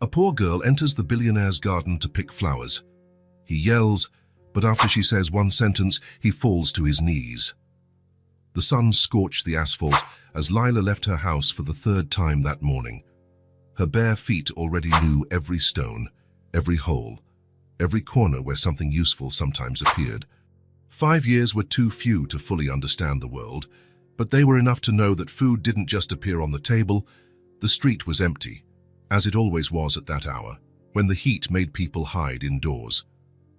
A poor girl enters the billionaire's garden to pick flowers. He yells, but after she says one sentence, he falls to his knees. The sun scorched the asphalt as Lila left her house for the third time that morning. Her bare feet already knew every stone, every hole, every corner where something useful sometimes appeared. 5 years were too few to fully understand the world, but they were enough to know that food didn't just appear on the table. The street was empty, as it always was at that hour, when the heat made people hide indoors.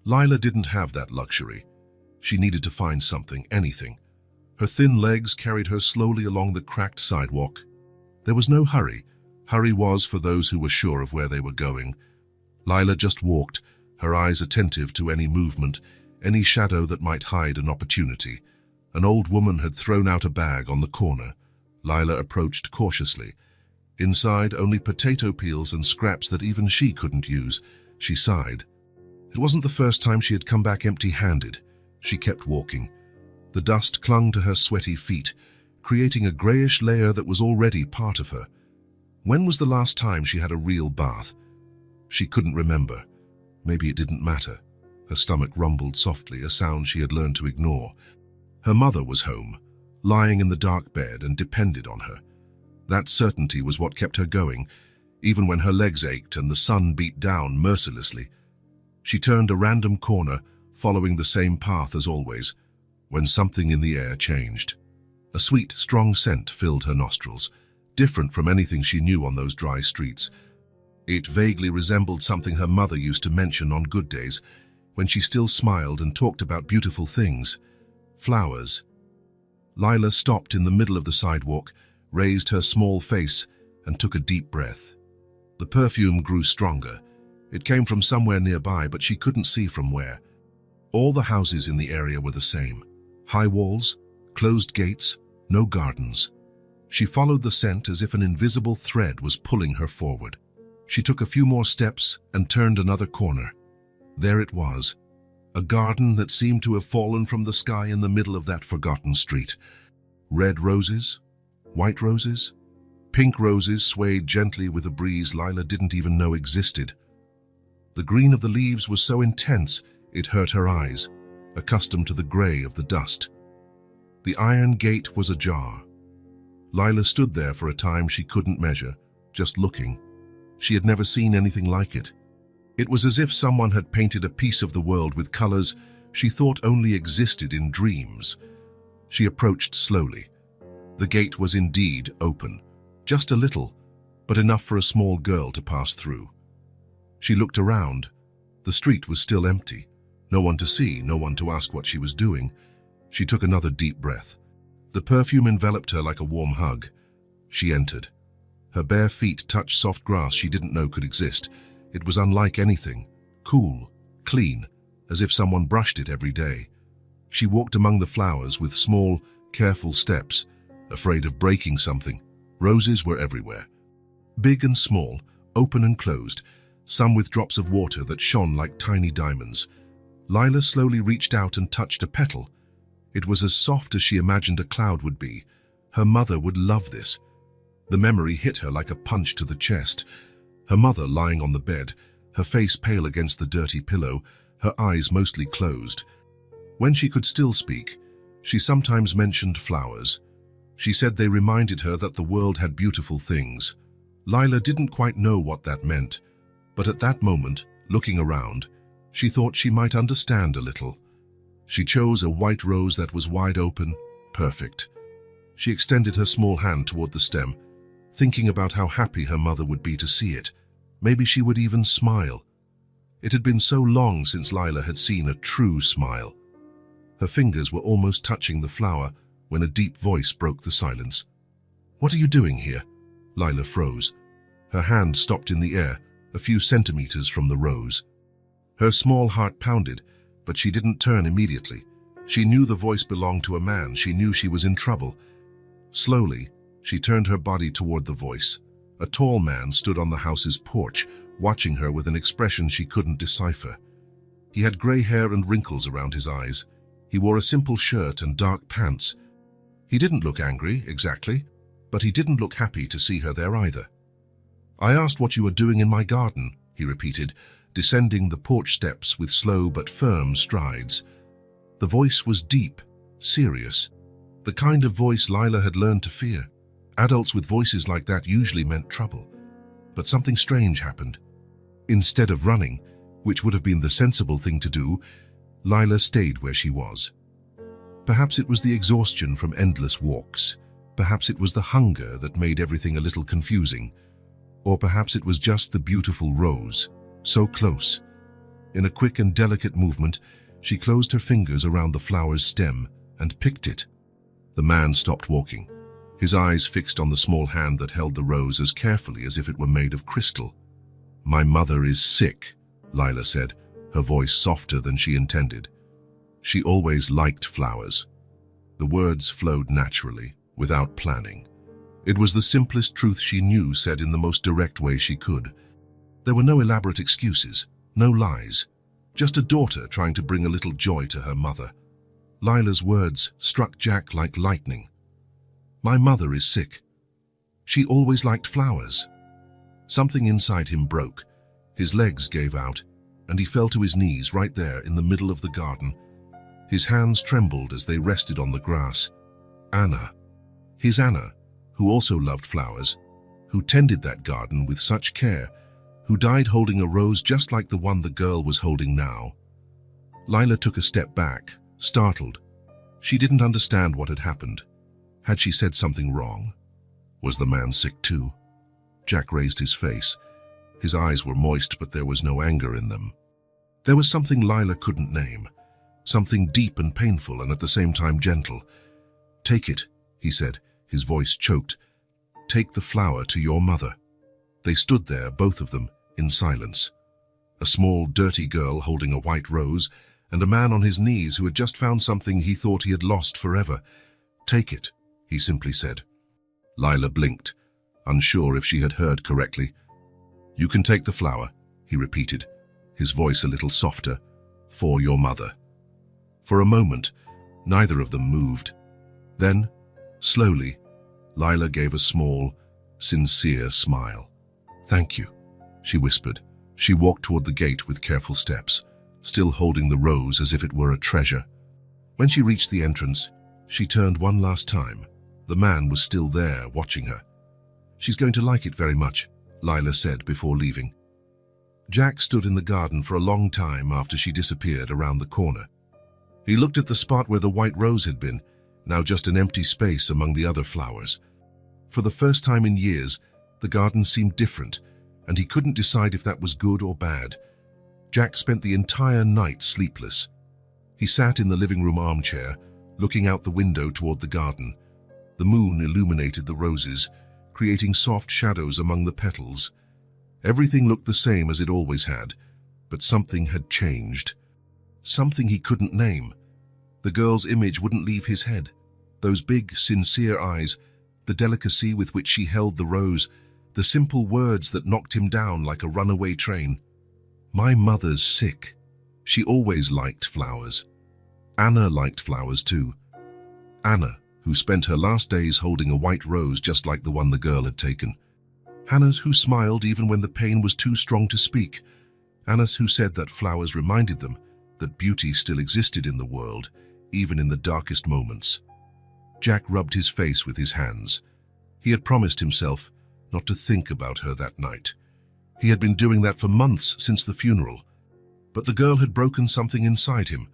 Lila didn't have that luxury. She needed to find something, anything. Her thin legs carried her slowly along the cracked sidewalk. There was no hurry. Hurry was for those who were sure of where they were going. Lila just walked, her eyes attentive to any movement, any shadow that might hide an opportunity. An old woman had thrown out a bag on the corner. Lila approached cautiously. Inside, only potato peels and scraps that even she couldn't use. She sighed. It wasn't the first time she had come back empty-handed. She kept walking. The dust clung to her sweaty feet, creating a grayish layer that was already part of her. When was the last time she had a real bath? She couldn't remember. Maybe it didn't matter. Her stomach rumbled softly, a sound she had learned to ignore. Her mother was home, lying in the dark bed, and depended on her. That certainty was what kept her going, even when her legs ached and the sun beat down mercilessly. She turned a random corner, following the same path as always, when something in the air changed. A sweet, strong scent filled her nostrils, different from anything she knew on those dry streets. It vaguely resembled something her mother used to mention on good days, when she still smiled and talked about beautiful things. Flowers. Lila stopped in the middle of the sidewalk, raised her small face, and took a deep breath. The perfume grew stronger. It came from somewhere nearby, but she couldn't see from where. All the houses in the area were the same. High walls, closed gates, no gardens. She followed the scent as if an invisible thread was pulling her forward. She took a few more steps and turned another corner. There it was, a garden that seemed to have fallen from the sky in the middle of that forgotten street. Red roses, white roses, pink roses swayed gently with a breeze Lila didn't even know existed. The green of the leaves was so intense it hurt her eyes, accustomed to the gray of the dust. The iron gate was ajar. Lila stood there for a time she couldn't measure, just looking. She had never seen anything like it. It was as if someone had painted a piece of the world with colors she thought only existed in dreams. She approached slowly. The gate was indeed open, just a little, but enough for a small girl to pass through. She looked around. The street was still empty. No one to see, no one to ask what she was doing. She took another deep breath. The perfume enveloped her like a warm hug. She entered. Her bare feet touched soft grass she didn't know could exist. It was unlike anything. Cool, clean, as if someone brushed it every day. She walked among the flowers with small, careful steps, afraid of breaking something. Roses were everywhere. Big and small, open and closed, some with drops of water that shone like tiny diamonds. Lila slowly reached out and touched a petal. It was as soft as she imagined a cloud would be. Her mother would love this. The memory hit her like a punch to the chest. Her mother lying on the bed, her face pale against the dirty pillow, her eyes mostly closed. When she could still speak, she sometimes mentioned flowers. She said they reminded her that the world had beautiful things. Lila didn't quite know what that meant, but at that moment, looking around, she thought she might understand a little. She chose a white rose that was wide open, perfect. She extended her small hand toward the stem, thinking about how happy her mother would be to see it. Maybe she would even smile. It had been so long since Lila had seen a true smile. Her fingers were almost touching the flower when a deep voice broke the silence. "What are you doing here?" Lila froze. Her hand stopped in the air, a few centimeters from the rose. Her small heart pounded, but she didn't turn immediately. She knew the voice belonged to a man. She knew she was in trouble. Slowly, she turned her body toward the voice. A tall man stood on the house's porch, watching her with an expression she couldn't decipher. He had gray hair and wrinkles around his eyes. He wore a simple shirt and dark pants. He didn't look angry, exactly, but he didn't look happy to see her there either. "I asked what you were doing in my garden," he repeated, descending the porch steps with slow but firm strides. The voice was deep, serious, the kind of voice Lila had learned to fear. Adults with voices like that usually meant trouble. But something strange happened. Instead of running, which would have been the sensible thing to do, Lila stayed where she was. Perhaps it was the exhaustion from endless walks. Perhaps it was the hunger that made everything a little confusing. Or perhaps it was just the beautiful rose, so close. In a quick and delicate movement, she closed her fingers around the flower's stem and picked it. The man stopped walking, his eyes fixed on the small hand that held the rose as carefully as if it were made of crystal. "My mother is sick," Lila said, her voice softer than she intended. She always liked flowers. The words flowed naturally, without planning. It was the simplest truth she knew, said in the most direct way she could. There were no elaborate excuses, no lies, just a daughter trying to bring a little joy to her mother. Lila's words struck Jack like lightning. "My mother is sick. She always liked flowers." Something inside him broke. His legs gave out, and he fell to his knees right there in the middle of the garden. His hands trembled as they rested on the grass. Anna. His Anna, who also loved flowers, who tended that garden with such care, who died holding a rose just like the one the girl was holding now. Lila took a step back, startled. She didn't understand what had happened. Had she said something wrong? Was the man sick too? Jack raised his face. His eyes were moist, but there was no anger in them. There was something Lila couldn't name, something deep and painful and at the same time gentle. "Take it," he said, his voice choked. "Take the flower to your mother." They stood there, both of them, in silence. A small, dirty girl holding a white rose, and a man on his knees who had just found something he thought he had lost forever. "Take it," he simply said. Lila blinked, unsure if she had heard correctly. "You can take the flower," he repeated, his voice a little softer, "for your mother." For a moment, neither of them moved. Then, slowly, Lila gave a small, sincere smile. "Thank you," she whispered. She walked toward the gate with careful steps, still holding the rose as if it were a treasure. When she reached the entrance, she turned one last time. The man was still there, watching her. "She's going to like it very much," Lila said before leaving. Jack stood in the garden for a long time after she disappeared around the corner. He looked at the spot where the white rose had been, now just an empty space among the other flowers. For the first time in years, the garden seemed different, and he couldn't decide if that was good or bad. Jack spent the entire night sleepless. He sat in the living room armchair, looking out the window toward the garden. The moon illuminated the roses, creating soft shadows among the petals. Everything looked the same as it always had, but something had changed. Something he couldn't name. The girl's image wouldn't leave his head. Those big, sincere eyes, the delicacy with which she held the rose, the simple words that knocked him down like a runaway train. "My mother's sick. She always liked flowers." Anna liked flowers too. Anna, who spent her last days holding a white rose just like the one the girl had taken. Anna, who smiled even when the pain was too strong to speak. Anna, who said that flowers reminded them that beauty still existed in the world, even in the darkest moments. Jack rubbed his face with his hands. He had promised himself not to think about her that night. He had been doing that for months since the funeral. But the girl had broken something inside him,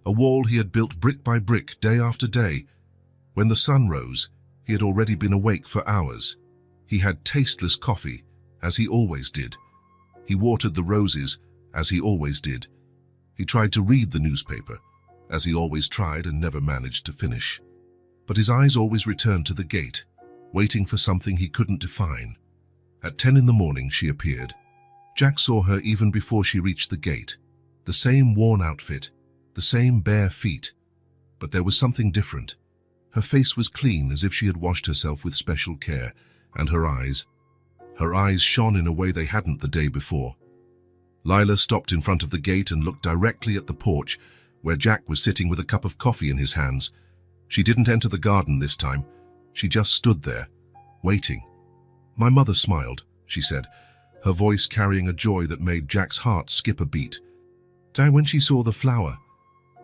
a wall he had built brick by brick, day after day. When the sun rose, he had already been awake for hours. He had tasteless coffee, as he always did. He watered the roses, as he always did. He tried to read the newspaper, as he always tried and never managed to finish. But his eyes always returned to the gate, waiting for something he couldn't define. At 10 in the morning, she appeared. Jack saw her even before she reached the gate. The same worn outfit, the same bare feet. But there was something different. Her face was clean, as if she had washed herself with special care, and her eyes shone in a way they hadn't the day before. Lila stopped in front of the gate and looked directly at the porch, where Jack was sitting with a cup of coffee in his hands. She didn't enter the garden this time. She just stood there, waiting. "My mother smiled," she said, her voice carrying a joy that made Jack's heart skip a beat. When she saw the flower,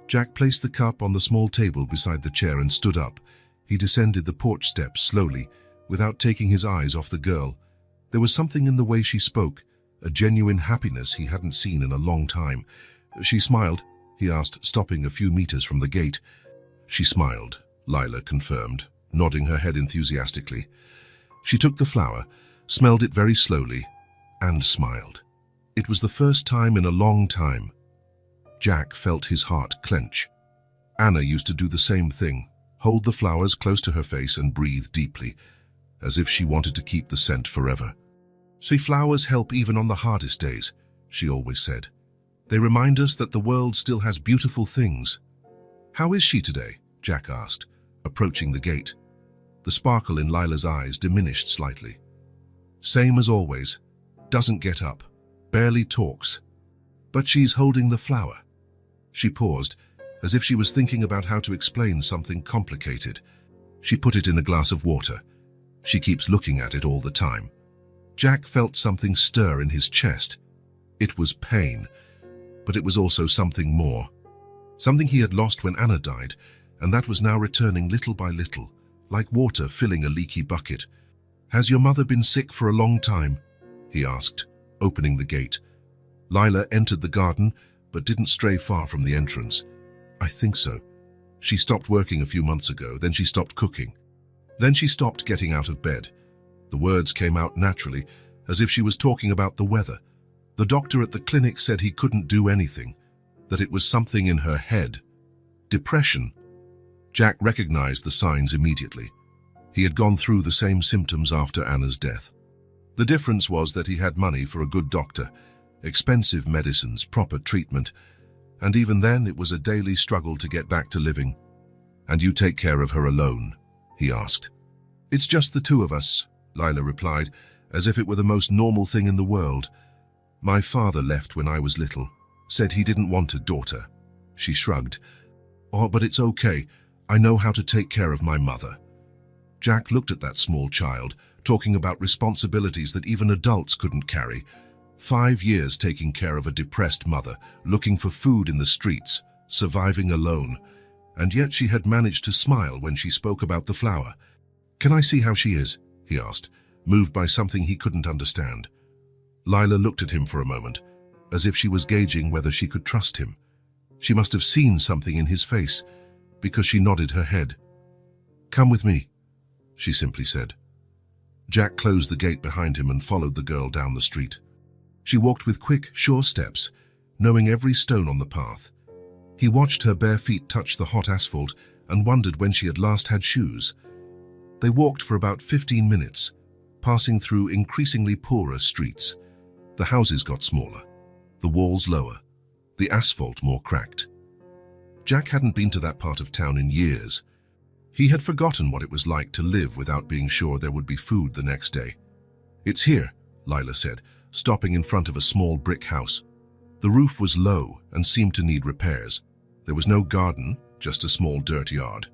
Jack placed the cup on the small table beside the chair and stood up. He descended the porch steps slowly, without taking his eyes off the girl. There was something in the way she spoke, a genuine happiness he hadn't seen in a long time. She smiled, he asked, stopping a few meters from the gate. She smiled, Lila confirmed, nodding her head enthusiastically. She took the flower, smelled it very slowly, and smiled. It was the first time in a long time. Jack felt his heart clench. Anna used to do the same thing, hold the flowers close to her face and breathe deeply, as if she wanted to keep the scent forever. See, flowers help even on the hardest days, she always said. They remind us that the world still has beautiful things. How is she today? Jack asked, approaching the gate. The sparkle in Lila's eyes diminished slightly. Same as always, doesn't get up, barely talks. But she's holding the flower. She paused, as if she was thinking about how to explain something complicated. She put it in a glass of water. She keeps looking at it all the time. Jack felt something stir in his chest. It was pain, but it was also something more. Something he had lost when Anna died, and that was now returning little by little, like water filling a leaky bucket. Has your mother been sick for a long time? He asked, opening the gate. Lila entered the garden, but didn't stray far from the entrance. I think so. She stopped working a few months ago, then she stopped cooking. Then she stopped getting out of bed. The words came out naturally, as if she was talking about the weather. The doctor at the clinic said he couldn't do anything, that it was something in her head. Depression. Jack recognized the signs immediately. He had gone through the same symptoms after Anna's death. The difference was that he had money for a good doctor, expensive medicines, proper treatment, and even then it was a daily struggle to get back to living. And you take care of her alone? He asked. It's just the two of us, Lila replied, as if it were the most normal thing in the world. My father left when I was little, said he didn't want a daughter. She shrugged. Oh, but it's okay. I know how to take care of my mother. Jack looked at that small child, talking about responsibilities that even adults couldn't carry. 5 years taking care of a depressed mother, looking for food in the streets, surviving alone. And yet she had managed to smile when she spoke about the flower. Can I see how she is? He asked, moved by something he couldn't understand. Lila looked at him for a moment, as if she was gauging whether she could trust him. She must have seen something in his face, because she nodded her head. Come with me, she simply said. Jack closed the gate behind him and followed the girl down the street. She walked with quick, sure steps, knowing every stone on the path. He watched her bare feet touch the hot asphalt and wondered when she had last had shoes. They walked for about 15 minutes, passing through increasingly poorer streets. The houses got smaller, the walls lower, the asphalt more cracked. Jack hadn't been to that part of town in years. He had forgotten what it was like to live without being sure there would be food the next day. It's here, Lila said, stopping in front of a small brick house. The roof was low and seemed to need repairs. There was no garden, just a small dirt yard.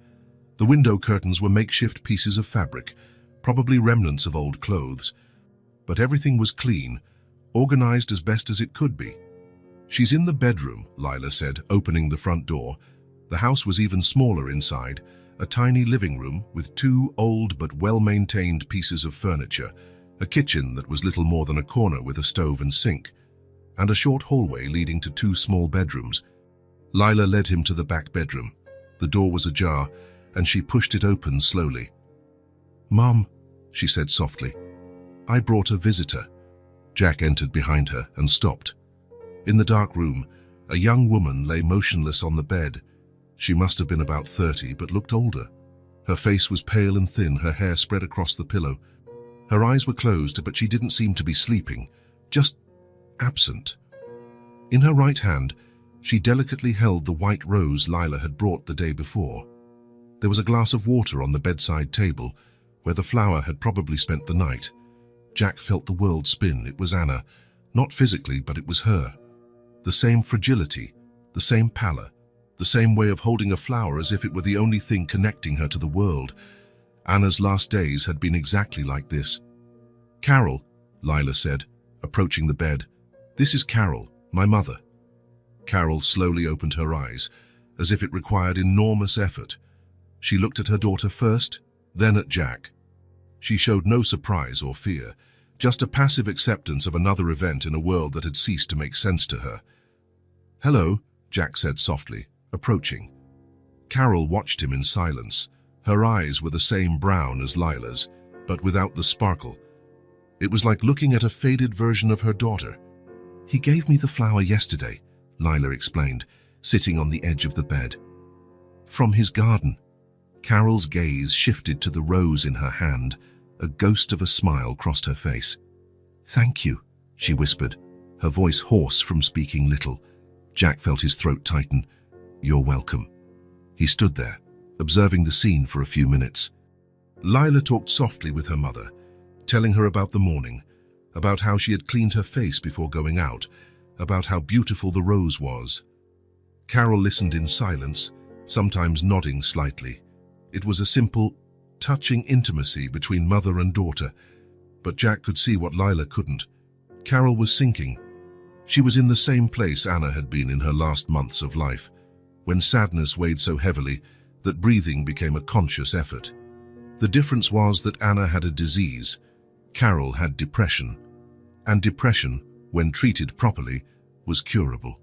The window curtains were makeshift pieces of fabric, probably remnants of old clothes. But everything was clean, organized as best as it could be. She's in the bedroom, Lila said, opening the front door. The house was even smaller inside, a tiny living room with 2 old but well-maintained pieces of furniture, a kitchen that was little more than a corner with a stove and sink, and a short hallway leading to 2 small bedrooms. Lila led him to the back bedroom. The door was ajar, and she pushed it open slowly. Mom, she said softly, I brought a visitor. Jack entered behind her and stopped. In the dark room, a young woman lay motionless on the bed. She must have been about 30, but looked older. Her face was pale and thin, her hair spread across the pillow. Her eyes were closed, but she didn't seem to be sleeping, just absent. In her right hand, she delicately held the white rose Lila had brought the day before. There was a glass of water on the bedside table, where the flower had probably spent the night. Jack felt the world spin. It was Anna, not physically, but it was her. The same fragility, the same pallor, the same way of holding a flower as if it were the only thing connecting her to the world. Anna's last days had been exactly like this. Carol, Lila said, approaching the bed. "This is Carol, my mother." Carol slowly opened her eyes, as if it required enormous effort. She looked at her daughter first, then at Jack. She showed no surprise or fear, just a passive acceptance of another event in a world that had ceased to make sense to her. "Hello," Jack said softly, approaching. Carol watched him in silence. Her eyes were the same brown as Lila's, but without the sparkle. It was like looking at a faded version of her daughter. "He gave me the flower yesterday," Lila explained, sitting on the edge of the bed. "From his garden." Carol's gaze shifted to the rose in her hand. A ghost of a smile crossed her face. "Thank you," she whispered, her voice hoarse from speaking little. Jack felt his throat tighten. "You're welcome." He stood there, observing the scene for a few minutes. Lila talked softly with her mother, telling her about the morning, about how she had cleaned her face before going out, about how beautiful the rose was. Carol listened in silence, sometimes nodding slightly. It was a simple, touching intimacy between mother and daughter, but Jack could see what Lila couldn't. Carol was sinking. She was in the same place Anna had been in her last months of life, when sadness weighed so heavily that breathing became a conscious effort. The difference was that Anna had a disease, Carol had depression, and depression, when treated properly, was curable.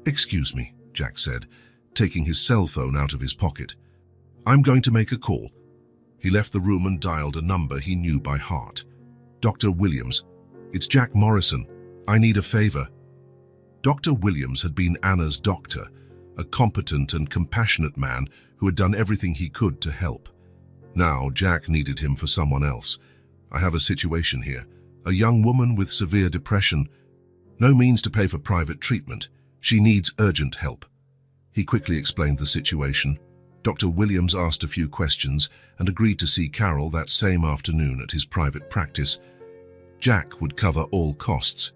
"Excuse me," Jack said, taking his cell phone out of his pocket. "I'm going to make a call." He left the room and dialed a number he knew by heart. "Dr. Williams, it's Jack Morrison. I need a favor." Dr. Williams had been Anna's doctor, a competent and compassionate man who had done everything he could to help. Now Jack needed him for someone else. "I have a situation here. A young woman with severe depression. No means to pay for private treatment. She needs urgent help." He quickly explained the situation. Dr. Williams asked a few questions and agreed to see Carol that same afternoon at his private practice. Jack would cover all costs.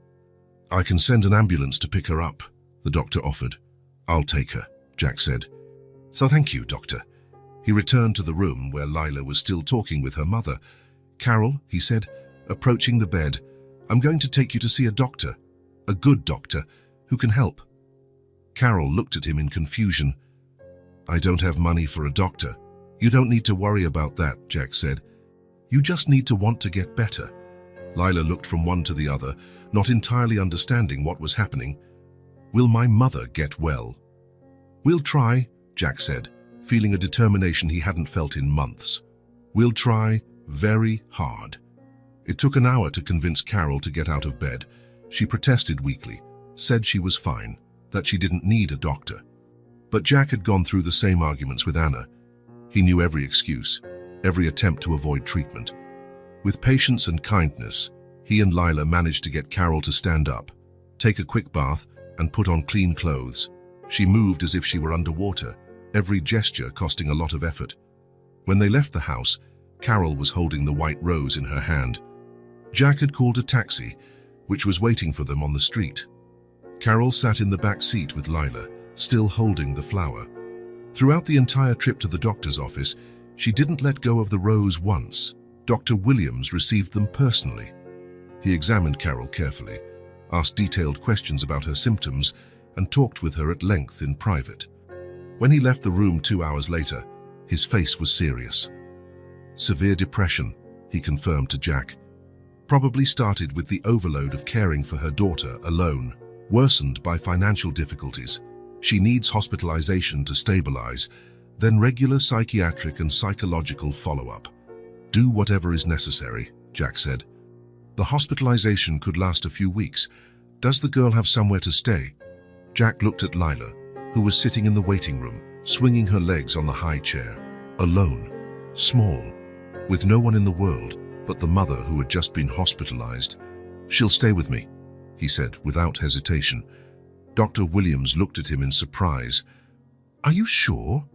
"I can send an ambulance to pick her up," the doctor offered. "I'll take her," Jack said. "So thank you, doctor." He returned to the room where Lila was still talking with her mother. "Carol," he said, approaching the bed, "I'm going to take you to see a doctor, a good doctor, who can help." Carol looked at him in confusion. "I don't have money for a doctor." "You don't need to worry about that," Jack said. "You just need to want to get better." Lila looked from one to the other, not entirely understanding what was happening. "Will my mother get well?" "We'll try," Jack said, feeling a determination he hadn't felt in months. "We'll try very hard." It took an hour to convince Carol to get out of bed. She protested weakly, said she was fine, that she didn't need a doctor. But Jack had gone through the same arguments with Anna. He knew every excuse, every attempt to avoid treatment. With patience and kindness, he and Lila managed to get Carol to stand up, take a quick bath, and put on clean clothes. She moved as if she were underwater, every gesture costing a lot of effort. When they left the house, Carol was holding the white rose in her hand. Jack had called a taxi, which was waiting for them on the street. Carol sat in the back seat with Lila, still holding the flower. Throughout the entire trip to the doctor's office, she didn't let go of the rose once. Dr. Williams received them personally. He examined Carol carefully, asked detailed questions about her symptoms, and talked with her at length in private. When he left the room 2 hours later, his face was serious. "Severe depression," he confirmed to Jack. "Probably started with the overload of caring for her daughter alone, worsened by financial difficulties. She needs hospitalization to stabilize, then regular psychiatric and psychological follow-up. Do whatever is necessary," Jack said. "The hospitalization could last a few weeks. Does the girl have somewhere to stay?" Jack looked at Lila, who was sitting in the waiting room, swinging her legs on the high chair, alone, small, with no one in the world but the mother who had just been hospitalized. "She'll stay with me," he said without hesitation. Dr. Williams looked at him in surprise. "Are you sure?"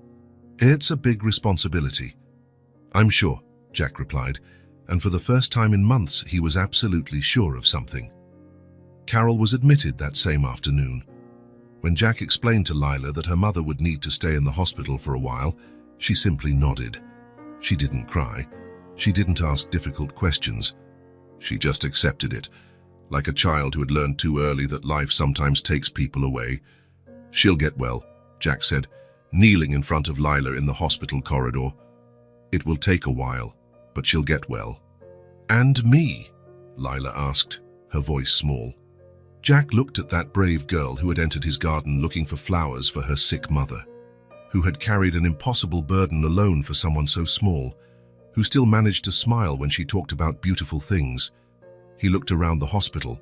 "It's a big responsibility." "I'm sure," Jack replied, and for the first time in months he was absolutely sure of something. Carol was admitted that same afternoon. When Jack explained to Lila that her mother would need to stay in the hospital for a while, she simply nodded. She didn't cry. She didn't ask difficult questions. She just accepted it, like a child who had learned too early that life sometimes takes people away. "She'll get well," Jack said, kneeling in front of Lila in the hospital corridor. "It will take a while, but she'll get well." "And me?" Lila asked, her voice small. Jack looked at that brave girl who had entered his garden looking for flowers for her sick mother, who had carried an impossible burden alone for someone so small, who still managed to smile when she talked about beautiful things. He looked around the hospital,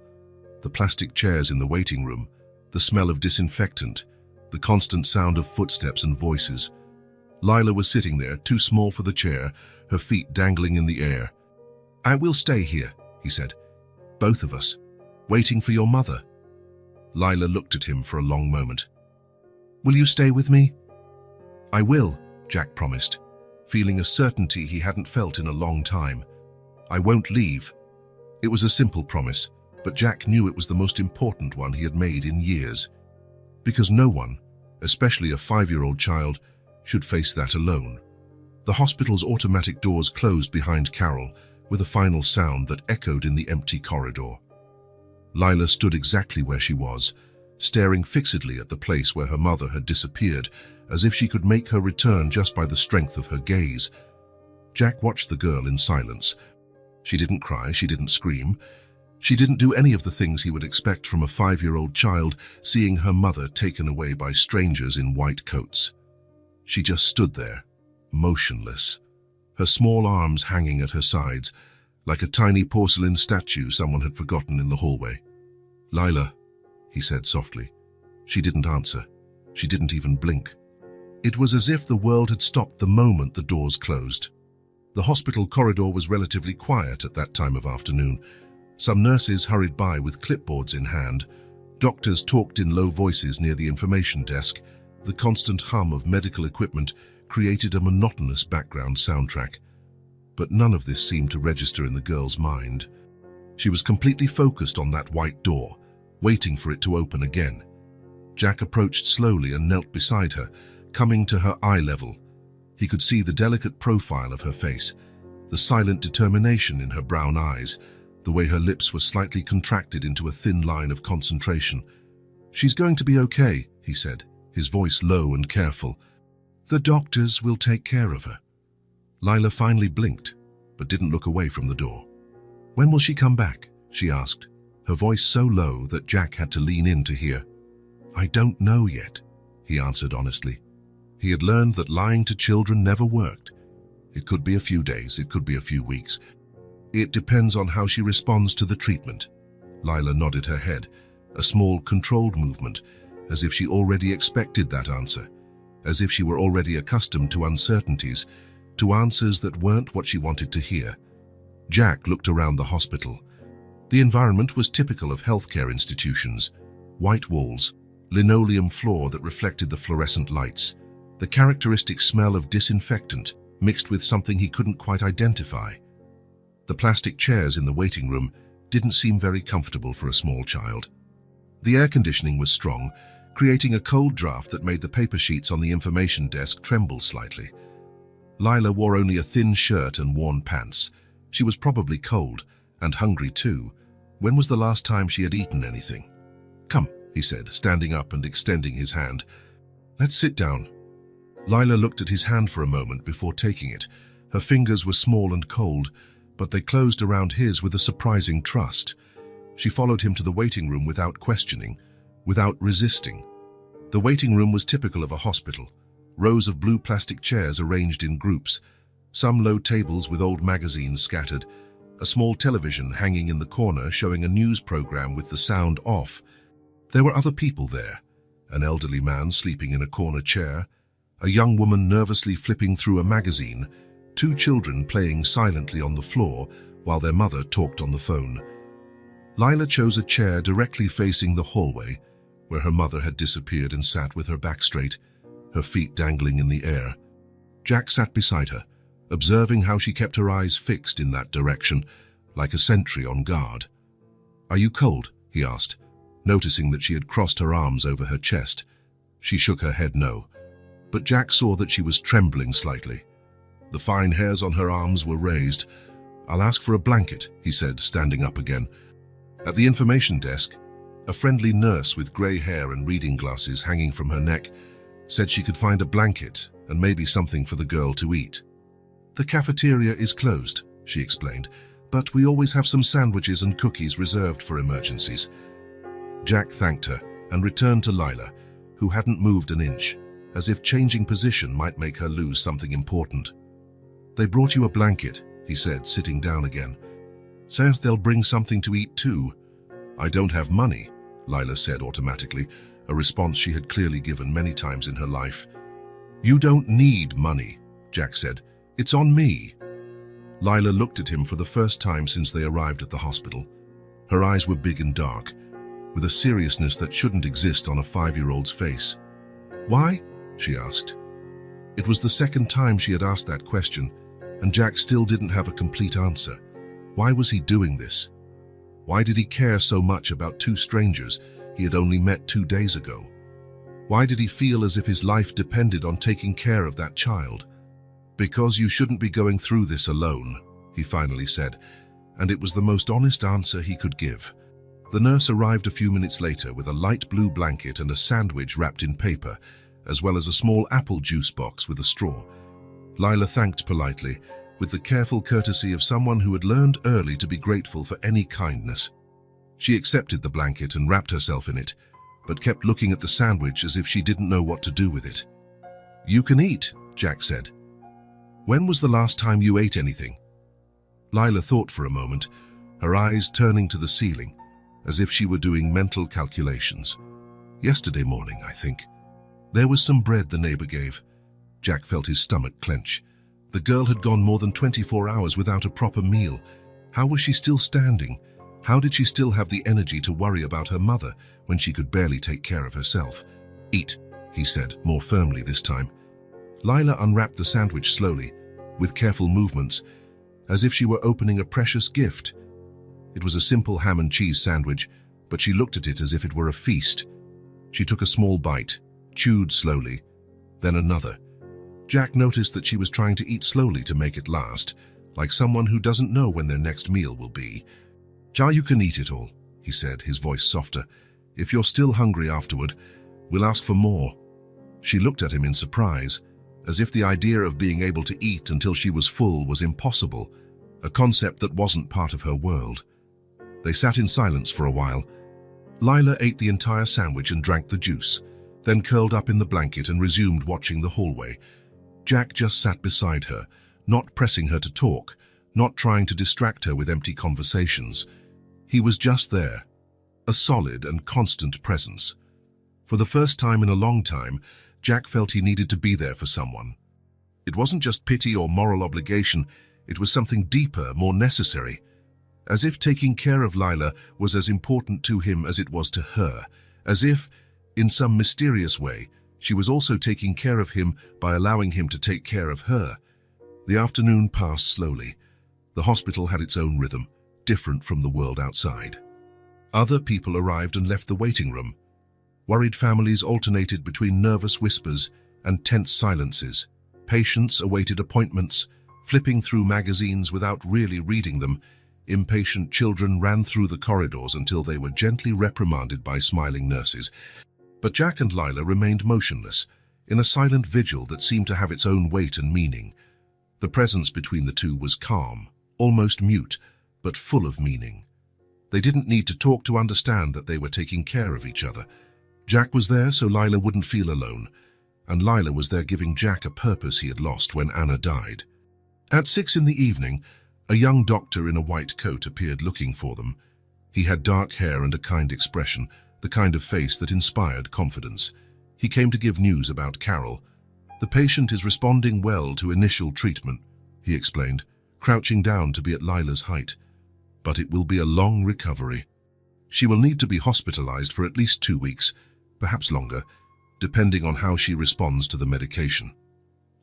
the plastic chairs in the waiting room, the smell of disinfectant, the constant sound of footsteps and voices. Lila was sitting there, too small for the chair, her feet dangling in the air. "I will stay here," he said. "Both of us, waiting for your mother." Lila looked at him for a long moment. "Will you stay with me?" "I will," Jack promised, feeling a certainty he hadn't felt in a long time. "I won't leave." It was a simple promise, but Jack knew it was the most important one he had made in years. Because no one, especially a 5-year-old child, should face that alone. The hospital's automatic doors closed behind Carol with a final sound that echoed in the empty corridor. Lila stood exactly where she was, staring fixedly at the place where her mother had disappeared, as if she could make her return just by the strength of her gaze. Jack watched the girl in silence. She didn't cry, she didn't scream. She didn't do any of the things he would expect from a 5-year-old child seeing her mother taken away by strangers in white coats. She just stood there, motionless, her small arms hanging at her sides, like a tiny porcelain statue someone had forgotten in the hallway. "Lila," he said softly. She didn't answer. She didn't even blink. It was as if the world had stopped the moment the doors closed. The hospital corridor was relatively quiet at that time of afternoon. Some nurses hurried by with clipboards in hand. Doctors talked in low voices near the information desk. The constant hum of medical equipment created a monotonous background soundtrack. But none of this seemed to register in the girl's mind. She was completely focused on that white door, waiting for it to open again. Jack approached slowly and knelt beside her, coming to her eye level. He could see the delicate profile of her face, the silent determination in her brown eyes, the way her lips were slightly contracted into a thin line of concentration. "She's going to be okay," he said, his voice low and careful. "The doctors will take care of her." Lila finally blinked, but didn't look away from the door. "When will she come back?" she asked, her voice so low that Jack had to lean in to hear. "I don't know yet," he answered honestly. He had learned that lying to children never worked. It could be a few days, it could be a few weeks. "It depends on how she responds to the treatment." Lila nodded her head, a small, controlled movement, as if she already expected that answer, as if she were already accustomed to uncertainties, to answers that weren't what she wanted to hear. Jack looked around the hospital. The environment was typical of healthcare institutions. White walls, linoleum floor that reflected the fluorescent lights, the characteristic smell of disinfectant mixed with something he couldn't quite identify. The plastic chairs in the waiting room didn't seem very comfortable for a small child. The air conditioning was strong, creating a cold draft that made the paper sheets on the information desk tremble slightly. Lila wore only a thin shirt and worn pants. She was probably cold, and hungry too. When was the last time she had eaten anything? "Come," he said, standing up and extending his hand. "Let's sit down." Lila looked at his hand for a moment before taking it. Her fingers were small and cold, but they closed around his with a surprising trust. She followed him to the waiting room without questioning, without resisting. The waiting room was typical of a hospital. Rows of blue plastic chairs arranged in groups, some low tables with old magazines scattered, a small television hanging in the corner showing a news program with the sound off. There were other people there, an elderly man sleeping in a corner chair, a young woman nervously flipping through a magazine, two children playing silently on the floor while their mother talked on the phone. Lila chose a chair directly facing the hallway, where her mother had disappeared and sat with her back straight, her feet dangling in the air. Jack sat beside her, observing how she kept her eyes fixed in that direction, like a sentry on guard. "Are you cold?" he asked, noticing that she had crossed her arms over her chest. She shook her head no, but Jack saw that she was trembling slightly. The fine hairs on her arms were raised, "I'll ask for a blanket," he said, standing up again. At the information desk, a friendly nurse with grey hair and reading glasses hanging from her neck said she could find a blanket and maybe something for the girl to eat. "The cafeteria is closed," she explained, "but we always have some sandwiches and cookies reserved for emergencies." Jack thanked her and returned to Lila, who hadn't moved an inch, as if changing position might make her lose something important. "They brought you a blanket," he said, sitting down again. "Says they'll bring something to eat too." "I don't have money," Lila said automatically, a response she had clearly given many times in her life. "You don't need money," Jack said. "It's on me." Lila looked at him for the first time since they arrived at the hospital. Her eyes were big and dark, with a seriousness that shouldn't exist on a 5-year-old's face. "Why?" she asked. It was the second time she had asked that question, and Jack still didn't have a complete answer. Why was he doing this? Why did he care so much about two strangers he had only met 2 days ago? Why did he feel as if his life depended on taking care of that child? "Because you shouldn't be going through this alone," he finally said, and it was the most honest answer he could give. The nurse arrived a few minutes later with a light blue blanket and a sandwich wrapped in paper, as well as a small apple juice box with a straw. Lila thanked politely, with the careful courtesy of someone who had learned early to be grateful for any kindness. She accepted the blanket and wrapped herself in it, but kept looking at the sandwich as if she didn't know what to do with it. "You can eat," Jack said. "When was the last time you ate anything?" Lila thought for a moment, her eyes turning to the ceiling, as if she were doing mental calculations. "Yesterday morning, I think. There was some bread the neighbor gave." Jack felt his stomach clench. The girl had gone more than 24 hours without a proper meal. How was she still standing? How did she still have the energy to worry about her mother when she could barely take care of herself? "Eat," he said, more firmly this time. Lila unwrapped the sandwich slowly, with careful movements, as if she were opening a precious gift. It was a simple ham and cheese sandwich, but she looked at it as if it were a feast. She took a small bite, chewed slowly, then another. Jack noticed that she was trying to eat slowly to make it last, like someone who doesn't know when their next meal will be. "Ja, you can eat it all," he said, his voice softer. "If you're still hungry afterward, we'll ask for more." She looked at him in surprise, as if the idea of being able to eat until she was full was impossible, a concept that wasn't part of her world. They sat in silence for a while. Lila ate the entire sandwich and drank the juice, then curled up in the blanket and resumed watching the hallway. Jack just sat beside her, not pressing her to talk, not trying to distract her with empty conversations. He was just there, a solid and constant presence. For the first time in a long time, Jack felt he needed to be there for someone. It wasn't just pity or moral obligation, it was something deeper, more necessary. As if taking care of Lila was as important to him as it was to her, as if, in some mysterious way, she was also taking care of him by allowing him to take care of her. The afternoon passed slowly. The hospital had its own rhythm, different from the world outside. Other people arrived and left the waiting room. Worried families alternated between nervous whispers and tense silences. Patients awaited appointments, flipping through magazines without really reading them. Impatient children ran through the corridors until they were gently reprimanded by smiling nurses. But Jack and Lila remained motionless, in a silent vigil that seemed to have its own weight and meaning. The presence between the two was calm, almost mute, but full of meaning. They didn't need to talk to understand that they were taking care of each other. Jack was there so Lila wouldn't feel alone, and Lila was there giving Jack a purpose he had lost when Anna died. At 6 in the evening, a young doctor in a white coat appeared looking for them. He had dark hair and a kind expression, the kind of face that inspired confidence. He came to give news about Carol. "The patient is responding well to initial treatment," he explained, crouching down to be at Lila's height. "But it will be a long recovery. She will need to be hospitalized for at least 2 weeks, perhaps longer, depending on how she responds to the medication."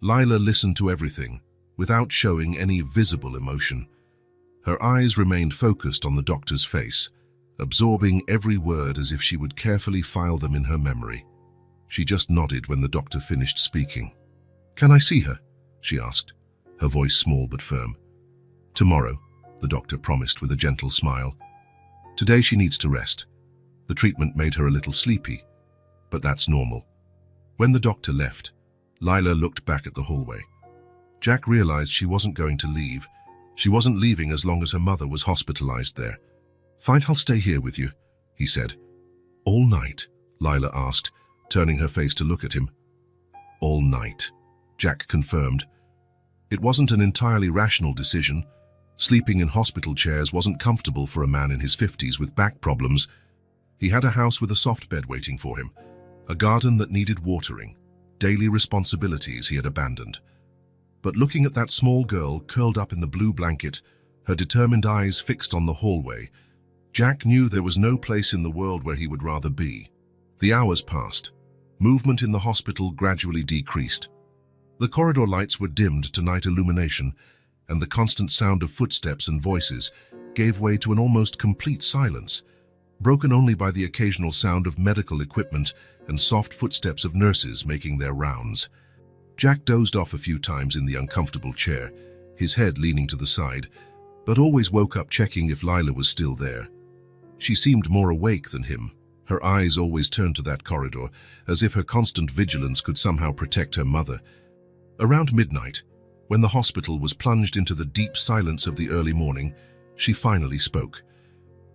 Lila listened to everything, without showing any visible emotion. Her eyes remained focused on the doctor's face, absorbing every word as if she would carefully file them in her memory. She just nodded when the doctor finished speaking. "Can I see her?" she asked, her voice small but firm. "Tomorrow," the doctor promised with a gentle smile. Today she needs to rest. The treatment made her a little sleepy, but that's normal. When the doctor left, Lila looked back at the hallway. Jack realized she wasn't going to leave. She wasn't leaving as long as her mother was hospitalized there. Fine, I'll stay here with you, he said. All night? Lila asked, turning her face to look at him. All night, Jack confirmed. It wasn't an entirely rational decision. Sleeping in hospital chairs wasn't comfortable for a man in his 50s with back problems. He had a house with a soft bed waiting for him, a garden that needed watering, daily responsibilities he had abandoned. But looking at that small girl curled up in the blue blanket, her determined eyes fixed on the hallway, Jack knew there was no place in the world where he would rather be. The hours passed. Movement in the hospital gradually decreased. The corridor lights were dimmed to night illumination, and the constant sound of footsteps and voices gave way to an almost complete silence, broken only by the occasional sound of medical equipment and soft footsteps of nurses making their rounds. Jack dozed off a few times in the uncomfortable chair, his head leaning to the side, but always woke up checking if Lila was still there. She seemed more awake than him. Her eyes always turned to that corridor, as if her constant vigilance could somehow protect her mother. Around midnight, when the hospital was plunged into the deep silence of the early morning, she finally spoke.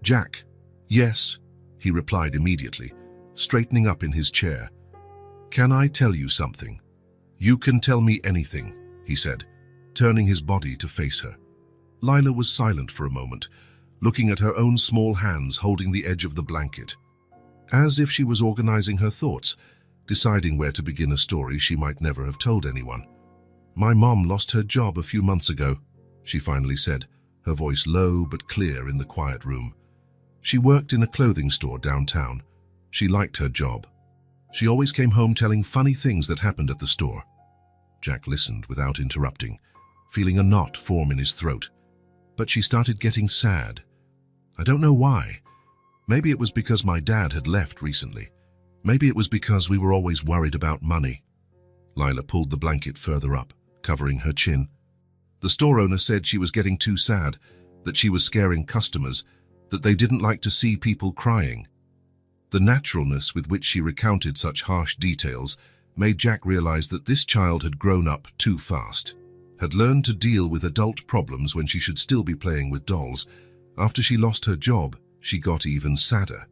Jack, yes, he replied immediately, straightening up in his chair. Can I tell you something? You can tell me anything, he said, turning his body to face her. Lila was silent for a moment, looking at her own small hands holding the edge of the blanket. As if she was organizing her thoughts, deciding where to begin a story she might never have told anyone. My mom lost her job a few months ago, she finally said, her voice low but clear in the quiet room. She worked in a clothing store downtown. She liked her job. She always came home telling funny things that happened at the store. Jack listened without interrupting, feeling a knot form in his throat. But she started getting sad. I don't know why. Maybe it was because my dad had left recently. Maybe it was because we were always worried about money. Lila pulled the blanket further up, covering her chin. The store owner said she was getting too sad, that she was scaring customers, that they didn't like to see people crying. The naturalness with which she recounted such harsh details made Jack realize that this child had grown up too fast, had learned to deal with adult problems when she should still be playing with dolls. After she lost her job, she got even sadder.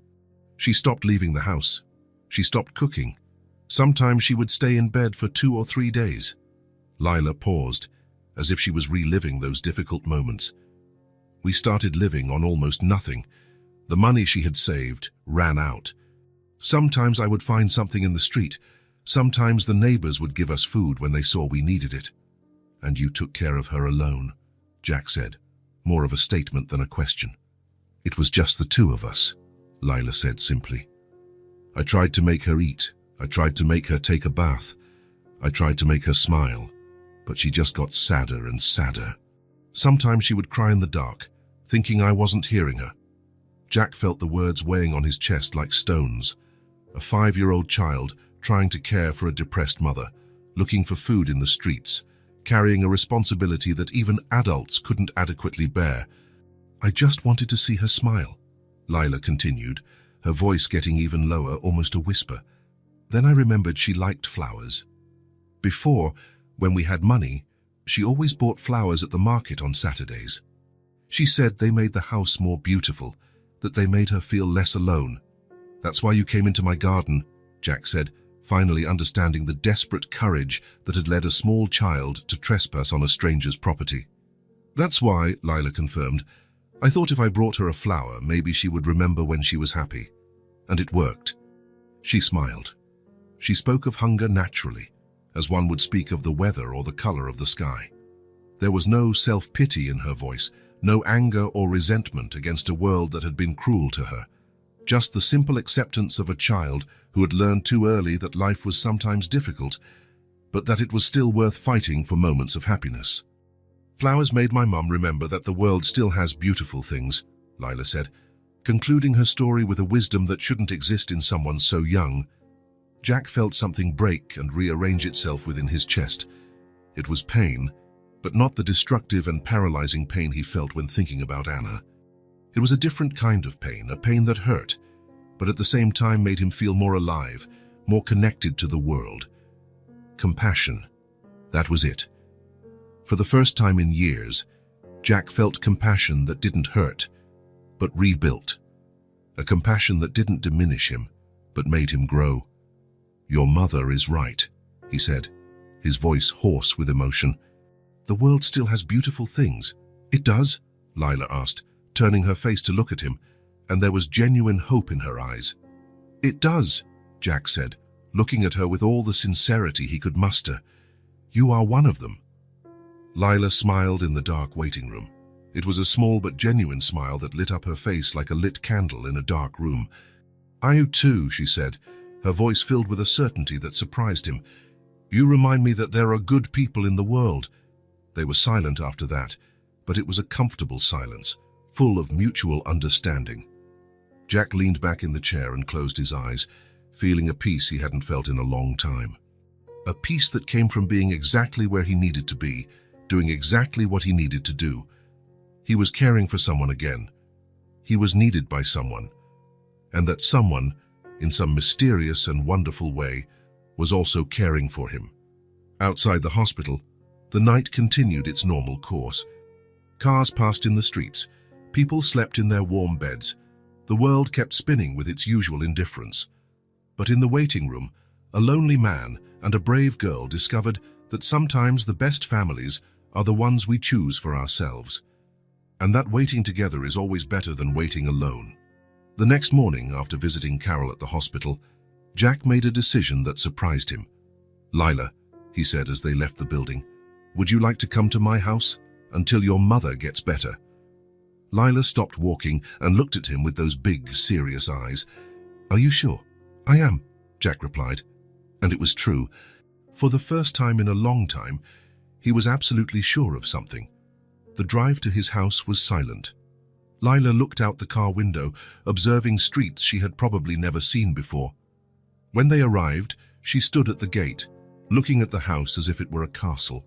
She stopped leaving the house. She stopped cooking. Sometimes she would stay in bed for 2 or 3 days. Lila paused, as if she was reliving those difficult moments. We started living on almost nothing. The money she had saved ran out. Sometimes I would find something in the street. Sometimes the neighbors would give us food when they saw we needed it. And you took care of her alone, Jack said, more of a statement than a question. It was just the two of us, Lila said simply. I tried to make her eat. I tried to make her take a bath. I tried to make her smile, but she just got sadder and sadder. Sometimes she would cry in the dark, thinking I wasn't hearing her. Jack felt the words weighing on his chest like stones. A 5-year-old child trying to care for a depressed mother, looking for food in the streets, carrying a responsibility that even adults couldn't adequately bear. I just wanted to see her smile, Lila continued, her voice getting even lower, almost a whisper. Then I remembered she liked flowers. Before, when we had money, she always bought flowers at the market on Saturdays. She said they made the house more beautiful, that they made her feel less alone. That's why you came into my garden, Jack said, finally understanding the desperate courage that had led a small child to trespass on a stranger's property. That's why, Lila confirmed. I thought if I brought her a flower, maybe she would remember when she was happy. And it worked. She smiled. She spoke of hunger naturally, as one would speak of the weather or the color of the sky. There was no self-pity in her voice, no anger or resentment against a world that had been cruel to her. Just the simple acceptance of a child who had learned too early that life was sometimes difficult, but that it was still worth fighting for moments of happiness. Flowers made my mum remember that the world still has beautiful things, Lila said, concluding her story with a wisdom that shouldn't exist in someone so young. Jack felt something break and rearrange itself within his chest. It was pain, but not the destructive and paralyzing pain he felt when thinking about Anna. It was a different kind of pain, a pain that hurt, but at the same time made him feel more alive, more connected to the world. Compassion. That was it. For the first time in years, Jack felt compassion that didn't hurt, but rebuilt. A compassion that didn't diminish him, but made him grow. "Your mother is right," he said, his voice hoarse with emotion. "The world still has beautiful things." "It does?" Lila asked, turning her face to look at him, and there was genuine hope in her eyes. "It does," Jack said, looking at her with all the sincerity he could muster. "You are one of them." Lila smiled in the dark waiting room. It was a small but genuine smile that lit up her face like a lit candle in a dark room. "I too," she said, her voice filled with a certainty that surprised him. "You remind me that there are good people in the world." They were silent after that, but it was a comfortable silence, full of mutual understanding. Jack leaned back in the chair and closed his eyes, feeling a peace he hadn't felt in a long time. A peace that came from being exactly where he needed to be, doing exactly what he needed to do. He was caring for someone again. He was needed by someone. And that someone, in some mysterious and wonderful way, was also caring for him. Outside the hospital, the night continued its normal course. Cars passed in the streets. People slept in their warm beds. The world kept spinning with its usual indifference. But in the waiting room, a lonely man and a brave girl discovered that sometimes the best families are the ones we choose for ourselves. And that waiting together is always better than waiting alone. The next morning, after visiting Carol at the hospital, Jack made a decision that surprised him. "Lila," he said as they left the building, "would you like to come to my house until your mother gets better?" Lila stopped walking and looked at him with those big, serious eyes. "Are you sure?" "I am," Jack replied. And it was true. For the first time in a long time, he was absolutely sure of something. The drive to his house was silent. Lila looked out the car window, observing streets she had probably never seen before. When they arrived, she stood at the gate, looking at the house as if it were a castle.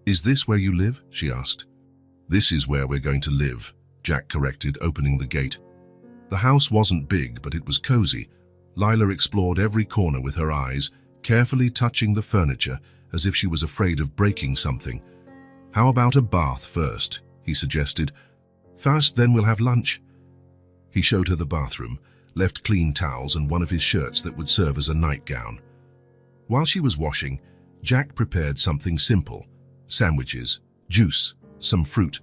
"Is this where you live?" she asked. "This is where we're going to live," Jack corrected, opening the gate. The house wasn't big, but it was cozy. Lila explored every corner with her eyes, carefully touching the furniture as if she was afraid of breaking something. "How about a bath first?" he suggested. "First, then we'll have lunch." He showed her the bathroom, left clean towels and one of his shirts that would serve as a nightgown. While she was washing, Jack prepared something simple: sandwiches, juice, some fruit.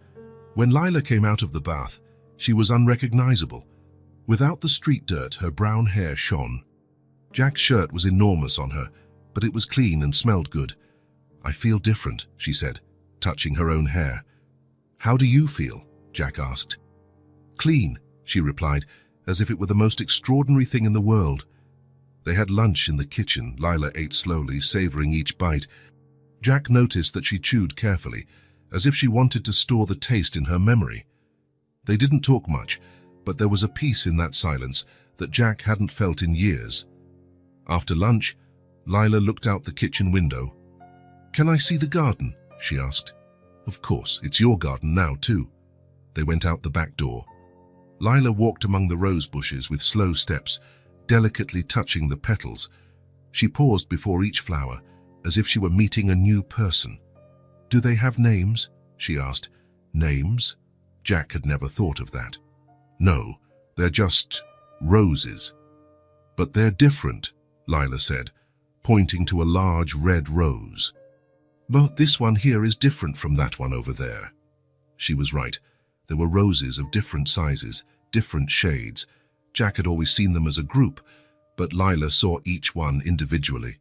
When Lila came out of the bath, she was unrecognizable. Without the street dirt, her brown hair shone. Jack's shirt was enormous on her, but it was clean and smelled good. "I feel different," she said, touching her own hair. "How do you feel?" Jack asked. "Clean," she replied, as if it were the most extraordinary thing in the world. They had lunch in the kitchen. Lila ate slowly, savoring each bite. Jack noticed that she chewed carefully, as if she wanted to store the taste in her memory. They didn't talk much, but there was a peace in that silence that Jack hadn't felt in years. After lunch, Lila looked out the kitchen window. "Can I see the garden?" she asked. "Of course, it's your garden now too." They went out the back door. Lila walked among the rose bushes with slow steps, delicately touching the petals. She paused before each flower, as if she were meeting a new person. "Do they have names?" she asked. Names? Jack had never thought of that. "No, they're just roses." "But they're different," Lila said, pointing to a large red rose. "But this one here is different from that one over there." She was right. There were roses of different sizes, different shades. Jack had always seen them as a group, but Lila saw each one individually.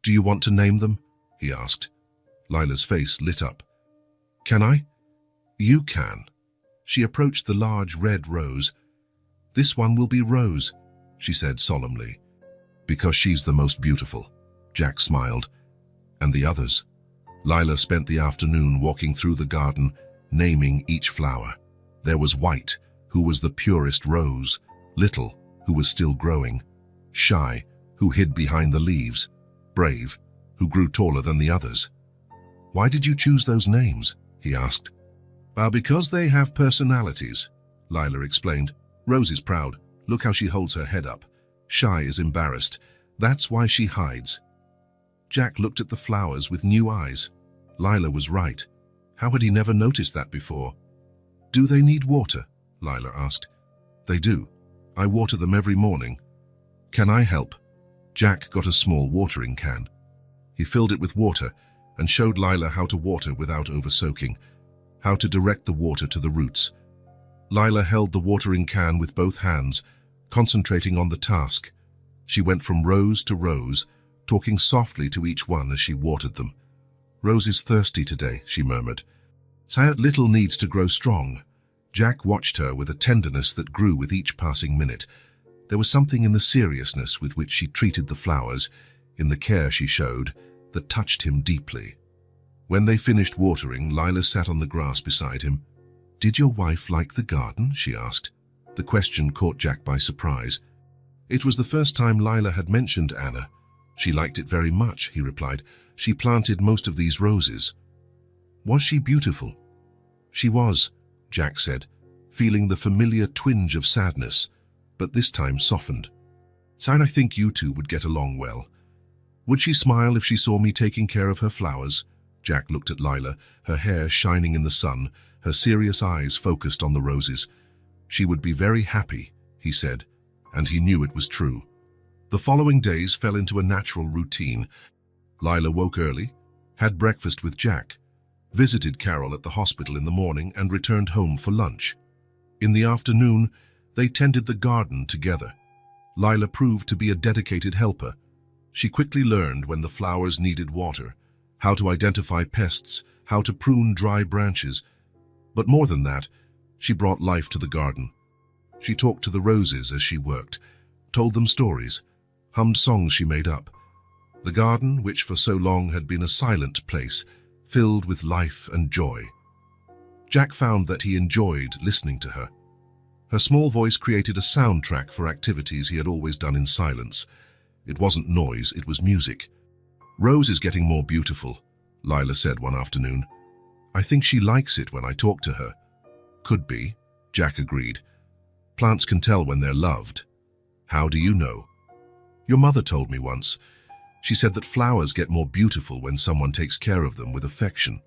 "Do you want to name them?" he asked. Lila's face lit up. "Can I?" "You can." She approached the large red rose. "This one will be Rose," she said solemnly. "Because she's the most beautiful," Jack smiled. "And the others?" Lila spent the afternoon walking through the garden, naming each flower. There was White, who was the purest rose; Little, who was still growing; Shy, who hid behind the leaves; Brave, who grew taller than the others. "Why did you choose those names?" he asked. Because they have personalities," Lila explained. "Rose is proud. Look how she holds her head up. Shy is embarrassed. That's why she hides." Jack looked at the flowers with new eyes. Lila was right. How had he never noticed that before? "Do they need water?" Lila asked. "They do. I water them every morning." "Can I help?" Jack got a small watering can. He filled it with water and showed Lila how to water without over-soaking, how to direct the water to the roots. Lila held the watering can with both hands, concentrating on the task. She went from rose to rose, talking softly to each one as she watered them. "Rose is thirsty today," she murmured. "That little needs to grow strong." Jack watched her with a tenderness that grew with each passing minute. There was something in the seriousness with which she treated the flowers, in the care she showed, that touched him deeply. When they finished watering, Lila sat on the grass beside him. "Did your wife like the garden?" she asked. The question caught Jack by surprise. It was the first time Lila had mentioned Anna. "She liked it very much," he replied. "She planted most of these roses." "Was she beautiful?" "She was," Jack said, feeling the familiar twinge of sadness, but this time softened. "I think you two would get along well. Would she smile if she saw me taking care of her flowers?" Jack looked at Lila, her hair shining in the sun, her serious eyes focused on the roses. "She would be very happy," he said, and he knew it was true. The following days fell into a natural routine. Lila woke early, had breakfast with Jack, visited Carol at the hospital in the morning and returned home for lunch. In the afternoon, they tended the garden together. Lila proved to be a dedicated helper. She quickly learned when the flowers needed water, how to identify pests, how to prune dry branches. But more than that, she brought life to the garden. She talked to the roses as she worked, told them stories, hummed songs she made up. The garden, which for so long had been a silent place, filled with life and joy. Jack found that he enjoyed listening to her. Her small voice created a soundtrack for activities he had always done in silence. It wasn't noise, it was music. "Rose is getting more beautiful," Lila said one afternoon. "I think she likes it when I talk to her." "Could be," Jack agreed. "Plants can tell when they're loved." "How do you know?" "Your mother told me once. She said that flowers get more beautiful when someone takes care of them with affection."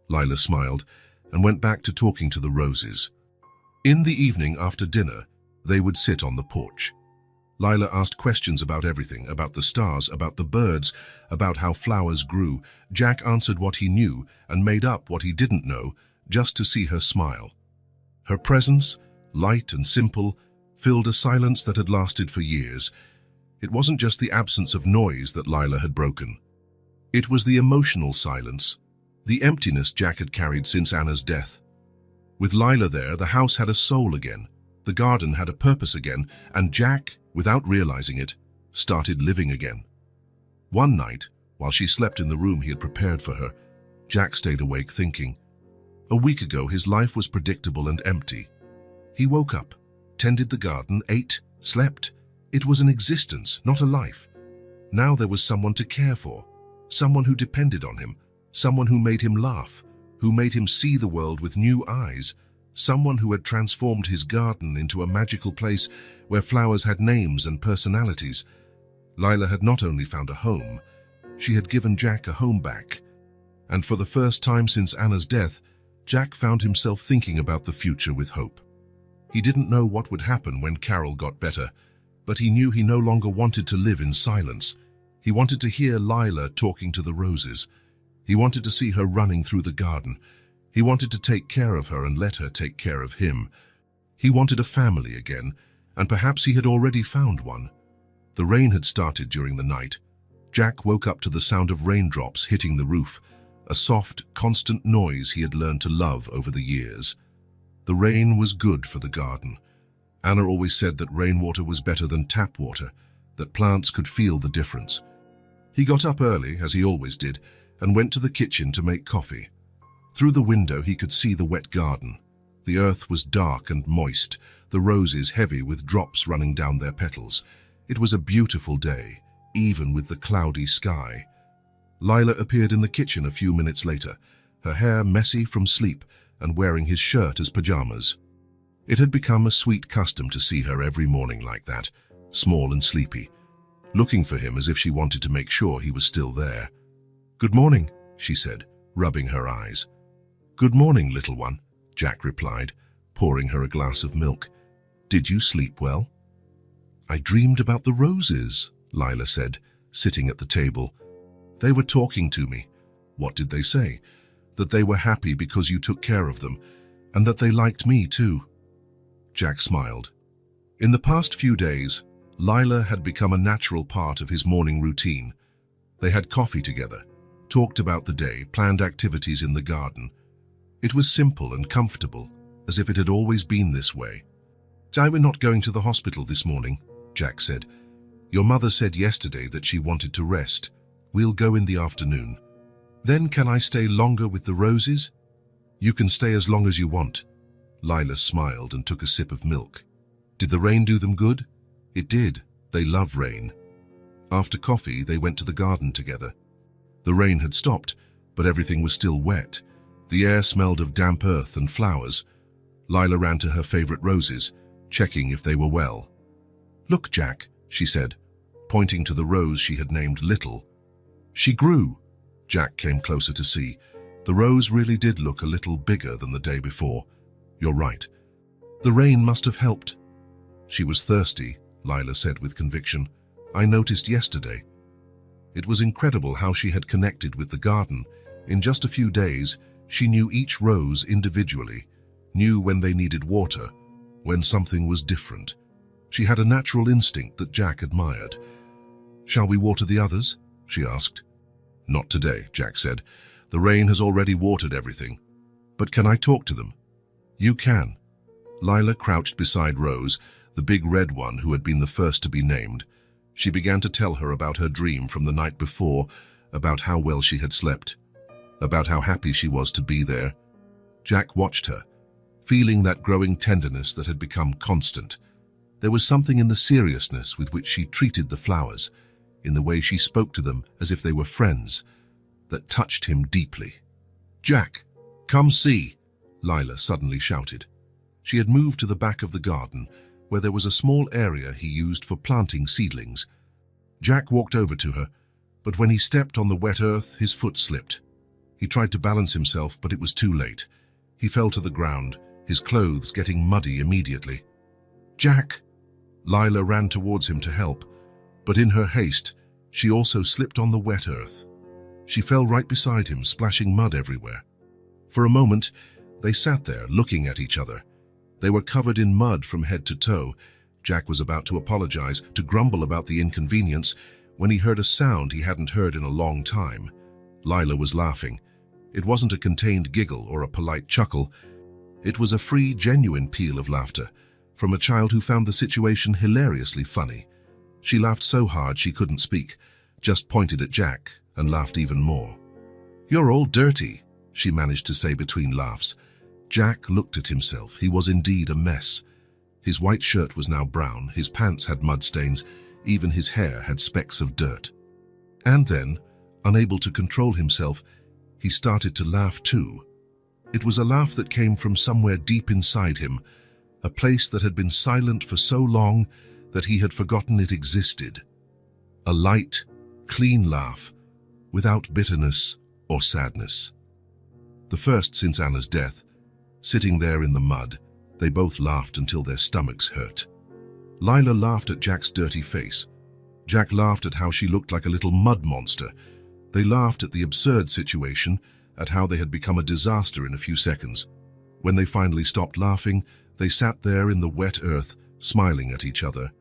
Lila smiled and went back to talking to the roses. In the evening after dinner, they would sit on the porch. Lila asked questions about everything, about the stars, about the birds, about how flowers grew. Jack answered what he knew and made up what he didn't know, just to see her smile. Her presence, light and simple, filled a silence that had lasted for years. It wasn't just the absence of noise that Lila had broken. It was the emotional silence, the emptiness Jack had carried since Anna's death. With Lila there, the house had a soul again, the garden had a purpose again, and Jack, without realizing it, started living again. One night, while she slept in the room he had prepared for her, Jack stayed awake thinking. A week ago, his life was predictable and empty. He woke up, tended the garden, ate, slept. It was an existence, not a life. Now there was someone to care for, someone who depended on him, someone who made him laugh, who made him see the world with new eyes, someone who had transformed his garden into a magical place where flowers had names and personalities. Lila had not only found a home, she had given Jack a home back. And for the first time since Anna's death, Jack found himself thinking about the future with hope. He didn't know what would happen when Carol got better, but he knew he no longer wanted to live in silence. He wanted to hear Lila talking to the roses. He wanted to see her running through the garden. He wanted to take care of her and let her take care of him. He wanted a family again, and perhaps he had already found one. The rain had started during the night. Jack woke up to the sound of raindrops hitting the roof, a soft, constant noise he had learned to love over the years. The rain was good for the garden. Anna always said that rainwater was better than tap water, that plants could feel the difference. He got up early, as he always did, and went to the kitchen to make coffee. Through the window he could see the wet garden. The earth was dark and moist, the roses heavy with drops running down their petals. It was a beautiful day, even with the cloudy sky. Lila appeared in the kitchen a few minutes later, her hair messy from sleep and wearing his shirt as pajamas. It had become a sweet custom to see her every morning like that, small and sleepy, looking for him as if she wanted to make sure he was still there. "Good morning," she said, rubbing her eyes. "Good morning, little one," Jack replied, pouring her a glass of milk. "Did you sleep well?" "I dreamed about the roses," Lila said, sitting at the table. "They were talking to me." "What did they say?" "That they were happy because you took care of them, and that they liked me too." Jack smiled. In the past few days, Lila had become a natural part of his morning routine. They had coffee together, talked about the day, planned activities in the garden. It was simple and comfortable, as if it had always been this way. "We're not going to the hospital this morning," Jack said. "Your mother said yesterday that she wanted to rest. We'll go in the afternoon. Then can I stay longer with the roses?" "You can stay as long as you want." Lila smiled and took a sip of milk. "Did the rain do them good?" "It did. They love rain." After coffee, they went to the garden together. The rain had stopped, but everything was still wet. The air smelled of damp earth and flowers. Lila ran to her favorite roses, checking if they were well. "Look, Jack," she said, pointing to the rose she had named Little. "She grew." Jack came closer to see. The rose really did look a little bigger than the day before. "You're right. The rain must have helped." "She was thirsty," Lila said with conviction. "I noticed yesterday." It was incredible how she had connected with the garden. In just a few days, she knew each rose individually, knew when they needed water, when something was different. She had a natural instinct that Jack admired. "Shall we water the others?" she asked. "Not today," Jack said. "The rain has already watered everything. But can I talk to them?" "You can." Lila crouched beside Rose, the big red one who had been the first to be named. She began to tell her about her dream from the night before, about how well she had slept, about how happy she was to be there. Jack watched her, feeling that growing tenderness that had become constant. There was something in the seriousness with which she treated the flowers, in the way she spoke to them as if they were friends, that touched him deeply. "Jack, come see," Lila suddenly shouted. She had moved to the back of the garden, where there was a small area he used for planting seedlings. Jack walked over to her, but when he stepped on the wet earth, his foot slipped. He tried to balance himself, but it was too late. He fell to the ground, his clothes getting muddy immediately. "Jack!" Lila ran towards him to help, but in her haste, she also slipped on the wet earth. She fell right beside him, splashing mud everywhere. For a moment, they sat there looking at each other. They were covered in mud from head to toe. Jack was about to apologize, to grumble about the inconvenience, when he heard a sound he hadn't heard in a long time. Lila was laughing. It wasn't a contained giggle or a polite chuckle. It was a free, genuine peal of laughter, from a child who found the situation hilariously funny. She laughed so hard she couldn't speak, just pointed at Jack and laughed even more. "You're all dirty," she managed to say between laughs. Jack looked at himself. He was indeed a mess. His white shirt was now brown, his pants had mud stains, even his hair had specks of dirt. And then, unable to control himself, he started to laugh too. It was a laugh that came from somewhere deep inside him, a place that had been silent for so long that he had forgotten it existed. A light, clean laugh, without bitterness or sadness. The first since Anna's death. Sitting there in the mud, they both laughed until their stomachs hurt. Lila laughed at Jack's dirty face. Jack laughed at how she looked like a little mud monster. They laughed at the absurd situation, at how they had become a disaster in a few seconds. When they finally stopped laughing, they sat there in the wet earth, smiling at each other.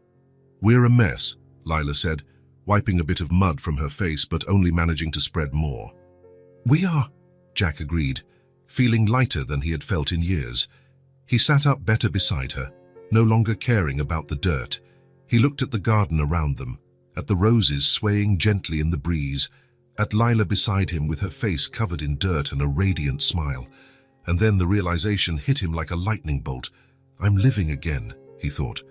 "We're a mess," Lila said, wiping a bit of mud from her face but only managing to spread more. "We are," Jack agreed, feeling lighter than he had felt in years. He sat up better beside her, no longer caring about the dirt. He looked at the garden around them, at the roses swaying gently in the breeze, at Lila beside him with her face covered in dirt and a radiant smile. And then the realization hit him like a lightning bolt. "I'm living again," he thought.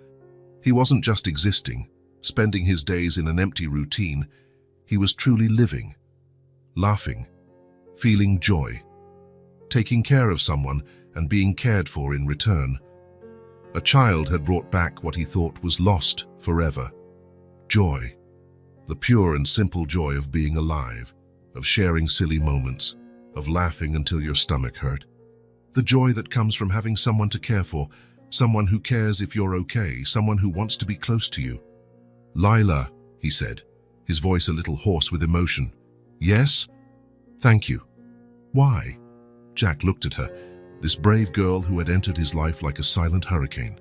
He wasn't just existing, spending his days in an empty routine. He was truly living. laughing, feeling joy, taking care of someone and being cared for in return. A child had brought back what he thought was lost forever. Joy. The pure and simple joy of being alive, of sharing silly moments, of laughing until your stomach hurt. The joy that comes from having someone to care for, someone who cares if you're okay, someone who wants to be close to you. "Lila," he said, his voice a little hoarse with emotion. "Yes? Thank you." "Why?" Jack looked at her, this brave girl who had entered his life like a silent hurricane,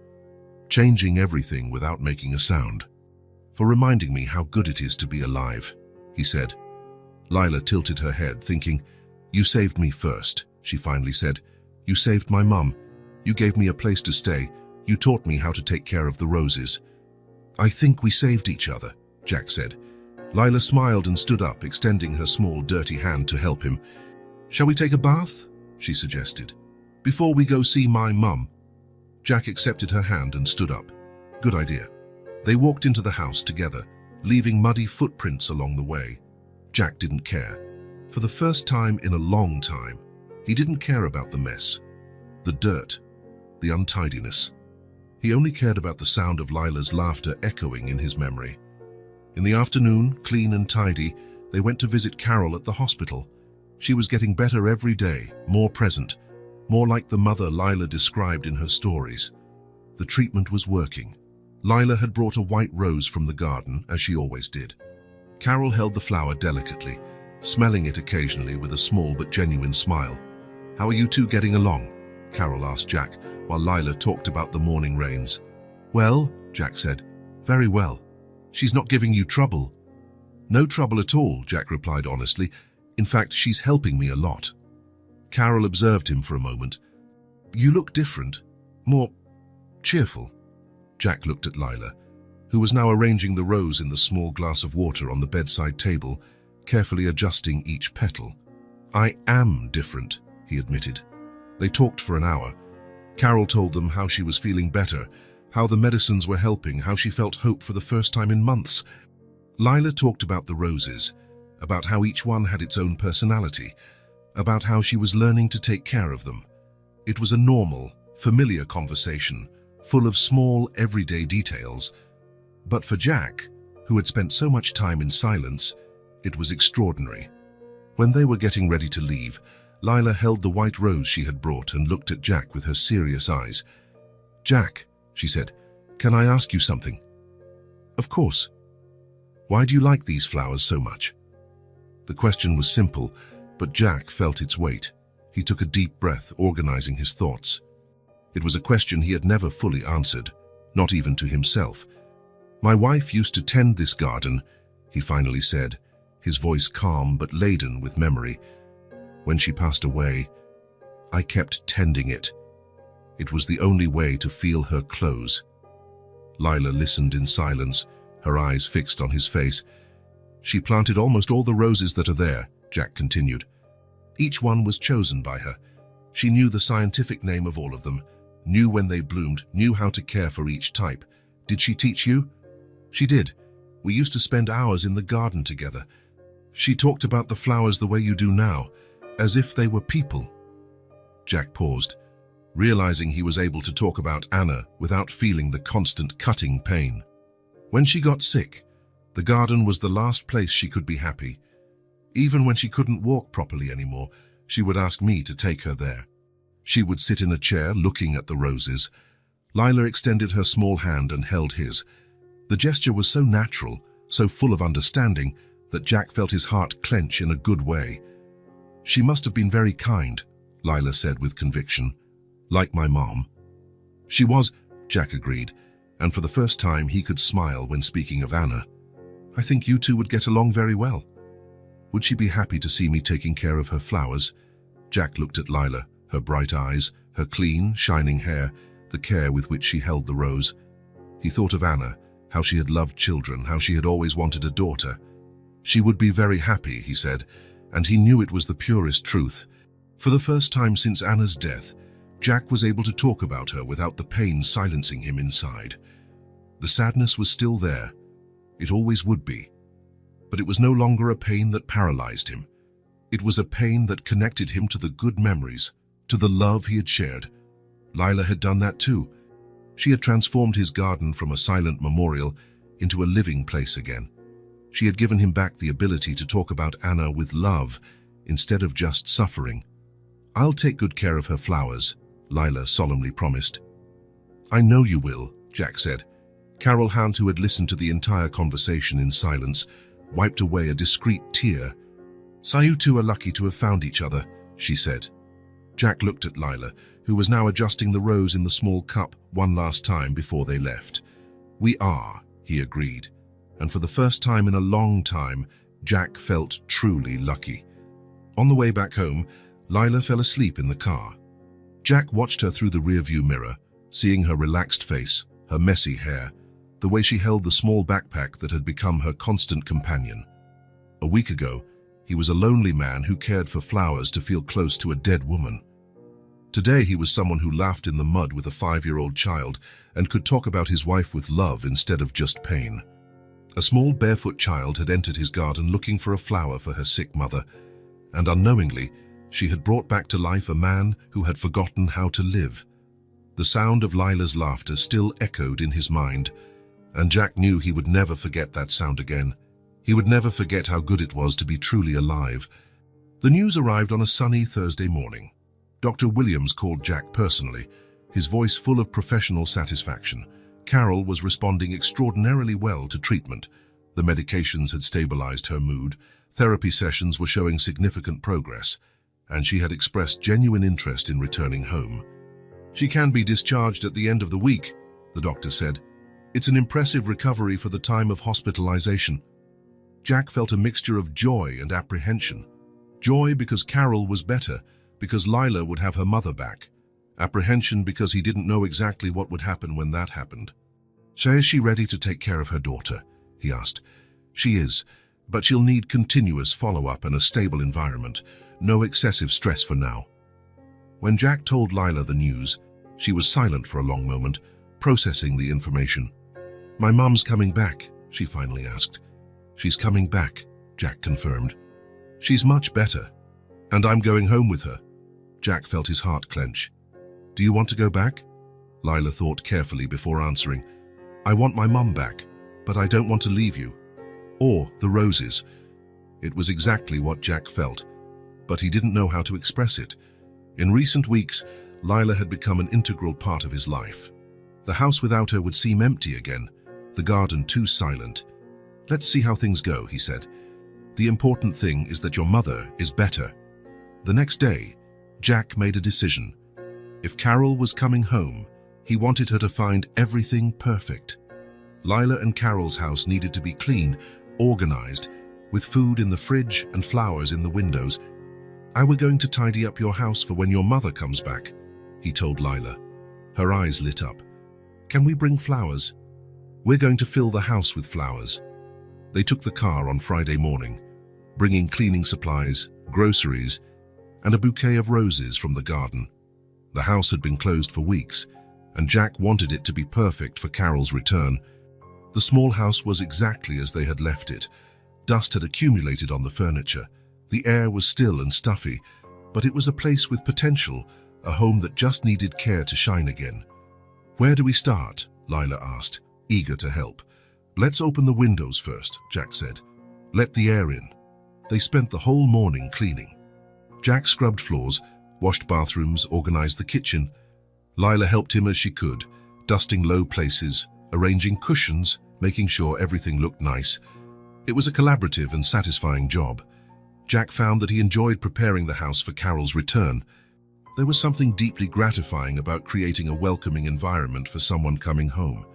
changing everything without making a sound. "For reminding me how good it is to be alive," he said. Lila tilted her head, thinking, "You saved me first," she finally said. "You saved my mum. You gave me a place to stay. You taught me how to take care of the roses." "I think we saved each other," Jack said. Lila smiled and stood up, extending her small, dirty hand to help him. "Shall we take a bath?" she suggested. "Before we go see my mum." Jack accepted her hand and stood up. "Good idea." They walked into the house together, leaving muddy footprints along the way. Jack didn't care. For the first time in a long time, he didn't care about the mess, the dirt, the untidiness. He only cared about the sound of Lila's laughter echoing in his memory. In the afternoon, clean and tidy, they went to visit Carol at the hospital. She was getting better every day, more present, more like the mother Lila described in her stories. The treatment was working. Lila had brought a white rose from the garden, as she always did. Carol held the flower delicately, smelling it occasionally with a small but genuine smile. "How are you two getting along?" Carol asked Jack, while Lila talked about the morning rains. "Well," Jack said, "very well. She's not giving you trouble." "No trouble at all," Jack replied honestly. "In fact, she's helping me a lot." Carol observed him for a moment. "You look different, more cheerful." Jack looked at Lila, who was now arranging the rose in the small glass of water on the bedside table, carefully adjusting each petal. "I am different," he admitted. They talked for an hour. Carol told them how she was feeling better, how the medicines were helping, how she felt hope for the first time in months. Lila talked about the roses, about how each one had its own personality, about how she was learning to take care of them. It was a normal, familiar conversation, full of small, everyday details. But for Jack, who had spent so much time in silence, it was extraordinary. When they were getting ready to leave, Lila held the white rose she had brought and looked at Jack with her serious eyes. "Jack," she said, "can I ask you something?" "Of course." "Why do you like these flowers so much?" The question was simple, but Jack felt its weight. He took a deep breath, organizing his thoughts. It was a question he had never fully answered, not even to himself. "My wife used to tend this garden," he finally said, his voice calm but laden with memory. "When she passed away, I kept tending it. It was the only way to feel her close." Lila listened in silence, her eyes fixed on his face. "She planted almost all the roses that are there," Jack continued. "Each one was chosen by her. She knew the scientific name of all of them, knew when they bloomed, knew how to care for each type. Did she teach you?" "She did. We used to spend hours in the garden together. She talked about the flowers the way you do now, as if they were people." Jack paused, realizing he was able to talk about Anna without feeling the constant cutting pain. When she got sick, the garden was the last place she could be happy. Even when she couldn't walk properly anymore, she would ask me to take her there. She would sit in a chair looking at the roses. Lila extended her small hand and held his. The gesture was so natural, so full of understanding, that Jack felt his heart clench in a good way. "She must have been very kind," Lila said with conviction. "Like my mom." "She was," Jack agreed, and for the first time he could smile when speaking of Anna. "I think you two would get along very well. Would she be happy to see me taking care of her flowers?" Jack looked at Lila, her bright eyes, her clean, shining hair, the care with which she held the rose. He thought of Anna, how she had loved children, how she had always wanted a daughter. "She would be very happy," he said, and he knew it was the purest truth. For the first time since Anna's death, Jack was able to talk about her without the pain silencing him inside. The sadness was still there. It always would be. But it was no longer a pain that paralyzed him. It was a pain that connected him to the good memories, to the love he had shared. Lila had done that too. She had transformed his garden from a silent memorial into a living place again. She had given him back the ability to talk about Anna with love instead of just suffering. "I'll take good care of her flowers," Lila solemnly promised. "I know you will," Jack said. Carol Hunt, who had listened to the entire conversation in silence, wiped away a discreet tear. "So you two are lucky to have found each other," she said. Jack looked at Lila, who was now adjusting the rose in the small cup one last time before they left. "We are," he agreed, and for the first time in a long time, Jack felt truly lucky. On the way back home, Lila fell asleep in the car. Jack watched her through the rearview mirror, seeing her relaxed face, her messy hair, the way she held the small backpack that had become her constant companion. A week ago, he was a lonely man who cared for flowers to feel close to a dead woman. Today he was someone who laughed in the mud with a 5-year-old child and could talk about his wife with love instead of just pain. A small barefoot child had entered his garden looking for a flower for her sick mother, and unknowingly, she had brought back to life a man who had forgotten how to live. The sound of Lila's laughter still echoed in his mind, and Jack knew he would never forget that sound again. He would never forget how good it was to be truly alive. The news arrived on a sunny Thursday morning. Dr. Williams called Jack personally, his voice full of professional satisfaction. Carol was responding extraordinarily well to treatment. The medications had stabilized her mood, therapy sessions were showing significant progress, and she had expressed genuine interest in returning home. "She can be discharged at the end of the week," the doctor said. "It's an impressive recovery for the time of hospitalization." Jack felt a mixture of joy and apprehension. Joy because Carol was better, because Lila would have her mother back. Apprehension because he didn't know exactly what would happen when that happened. "So is she ready to take care of her daughter?" he asked. "She is, but she'll need continuous follow-up and a stable environment. No excessive stress for now." When Jack told Lila the news, she was silent for a long moment, processing the information. "My mum's coming back," she finally asked. "She's coming back," Jack confirmed. "She's much better, and I'm going home with her." Jack felt his heart clench. "Do you want to go back?" Lila thought carefully before answering. "I want my mum back, but I don't want to leave you. Or the roses." It was exactly what Jack felt, but he didn't know how to express it. In recent weeks, Lila had become an integral part of his life. The house without her would seem empty again, the garden too silent. "Let's see how things go," he said. "The important thing is that your mother is better." The next day, Jack made a decision. If Carol was coming home, he wanted her to find everything perfect. Lila and Carol's house needed to be clean, organized, with food in the fridge and flowers in the windows. "We're going to tidy up your house for when your mother comes back," he told Lila. Her eyes lit up. "Can we bring flowers?" "We're going to fill the house with flowers." They took the car on Friday morning, bringing cleaning supplies, groceries, and a bouquet of roses from the garden. The house had been closed for weeks, and Jack wanted it to be perfect for Carol's return. The small house was exactly as they had left it. Dust had accumulated on the furniture. The air was still and stuffy, but it was a place with potential, a home that just needed care to shine again. "Where do we start?" Lila asked, eager to help. "Let's open the windows first," Jack said. "Let the air in." They spent the whole morning cleaning. Jack scrubbed floors, washed bathrooms, organized the kitchen. Lila helped him as she could, dusting low places, arranging cushions, making sure everything looked nice. It was a collaborative and satisfying job. Jack found that he enjoyed preparing the house for Carol's return. There was something deeply gratifying about creating a welcoming environment for someone coming home.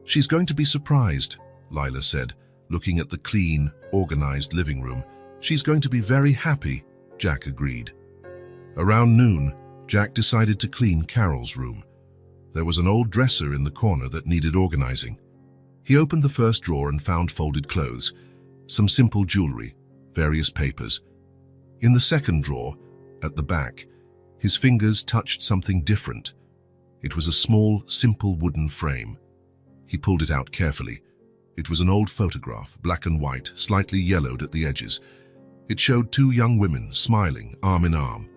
"She's going to be surprised," Lila said, looking at the clean, organized living room. "She's going to be very happy," Jack agreed. Around noon, Jack decided to clean Carol's room. There was an old dresser in the corner that needed organizing. He opened the first drawer and found folded clothes, some simple jewelry, various papers. In the second drawer, at the back, his fingers touched something different. It was a small, simple wooden frame. He pulled it out carefully. It was an old photograph, black and white, slightly yellowed at the edges. It showed two young women smiling, arm in arm.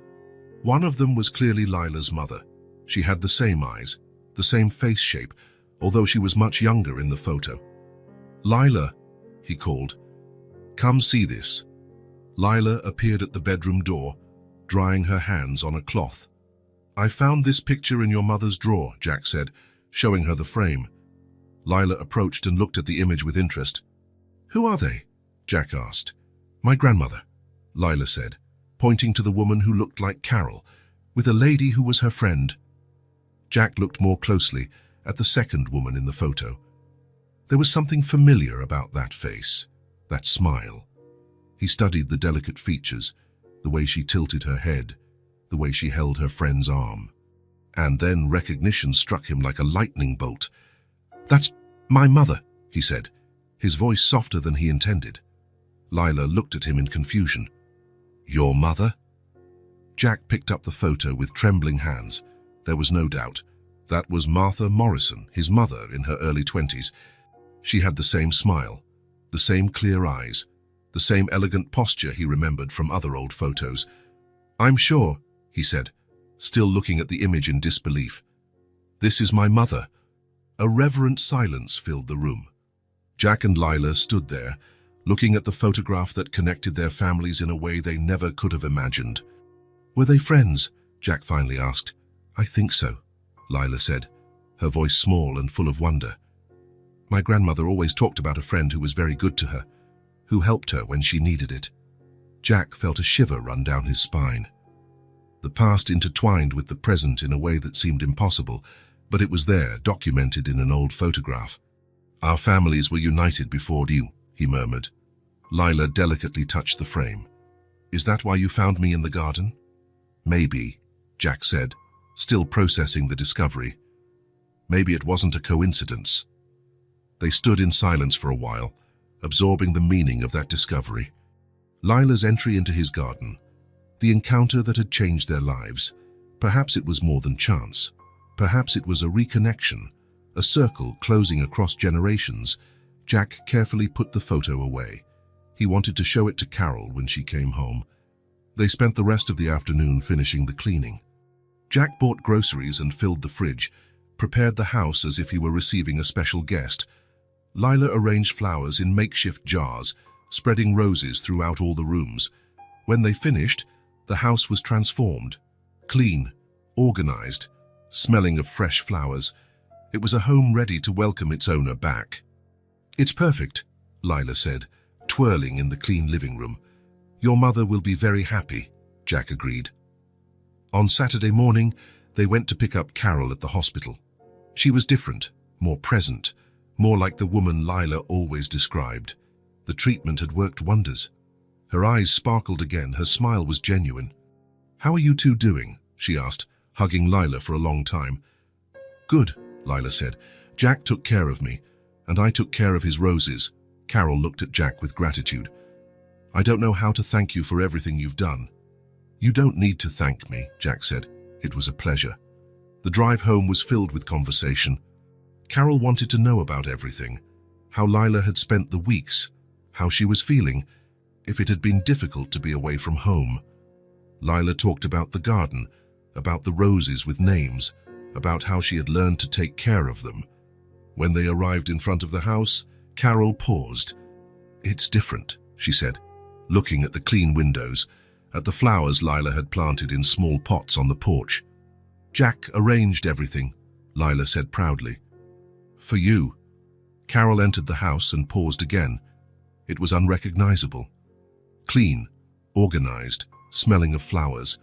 One of them was clearly Lila's mother. She had the same eyes, the same face shape, although she was much younger in the photo. "Lila," he called. "Come see this." Lila appeared at the bedroom door, drying her hands on a cloth. "I found this picture in your mother's drawer," Jack said, showing her the frame. Lila approached and looked at the image with interest. "Who are they?" Jack asked. "My grandmother," Lila said, pointing to the woman who looked like Carol, with a lady who was her friend. Jack looked more closely at the second woman in the photo. There was something familiar about that face, that smile. He studied the delicate features, the way she tilted her head, the way she held her friend's arm. And then recognition struck him like a lightning bolt. "That's my mother," he said, his voice softer than he intended. Lila looked at him in confusion. "Your mother?" Jack picked up the photo with trembling hands. There was no doubt. That was Martha Morrison, his mother in her early 20s. She had the same smile, the same clear eyes, the same elegant posture he remembered from other old photos. "I'm sure," he said, still looking at the image in disbelief. "This is my mother." A reverent silence filled the room. Jack and Lila stood there, looking at the photograph that connected their families in a way they never could have imagined. "Were they friends?" Jack finally asked. "I think so," Lila said, her voice small and full of wonder. "My grandmother always talked about a friend who was very good to her, who helped her when she needed it." Jack felt a shiver run down his spine. The past intertwined with the present in a way that seemed impossible, but it was there, documented in an old photograph. "Our families were united before you," he murmured. Lila delicately touched the frame. "Is that why you found me in the garden?" "Maybe," Jack said, still processing the discovery. "Maybe it wasn't a coincidence." They stood in silence for a while, absorbing the meaning of that discovery. Lila's entry into his garden, the encounter that had changed their lives. Perhaps it was more than chance. Perhaps it was a reconnection, a circle closing across generations. Jack carefully put the photo away. He wanted to show it to Carol when she came home. They spent the rest of the afternoon finishing the cleaning. Jack bought groceries and filled the fridge, prepared the house as if he were receiving a special guest. Lila arranged flowers in makeshift jars, spreading roses throughout all the rooms. When they finished, the house was transformed. Clean, organized, smelling of fresh flowers. It was a home ready to welcome its owner back. "It's perfect," Lila said, twirling in the clean living room. "Your mother will be very happy," Jack agreed. On Saturday morning, they went to pick up Carol at the hospital. She was different, more present, more like the woman Lila always described. The treatment had worked wonders. Her eyes sparkled again, her smile was genuine. "How are you two doing?" she asked, hugging Lila for a long time. "Good," Lila said. "Jack took care of me, and I took care of his roses." Carol looked at Jack with gratitude. "I don't know how to thank you for everything you've done." "You don't need to thank me," Jack said. "It was a pleasure." The drive home was filled with conversation. Carol wanted to know about everything, how Lila had spent the weeks, how she was feeling, if it had been difficult to be away from home. Lila talked about the garden, about the roses with names, about how she had learned to take care of them. When they arrived in front of the house, Carol paused. "It's different," she said, looking at the clean windows, at the flowers Lila had planted in small pots on the porch. "Jack arranged everything," Lila said proudly. "For you." Carol entered the house and paused again. It was unrecognizable. Clean, organized, smelling of flowers.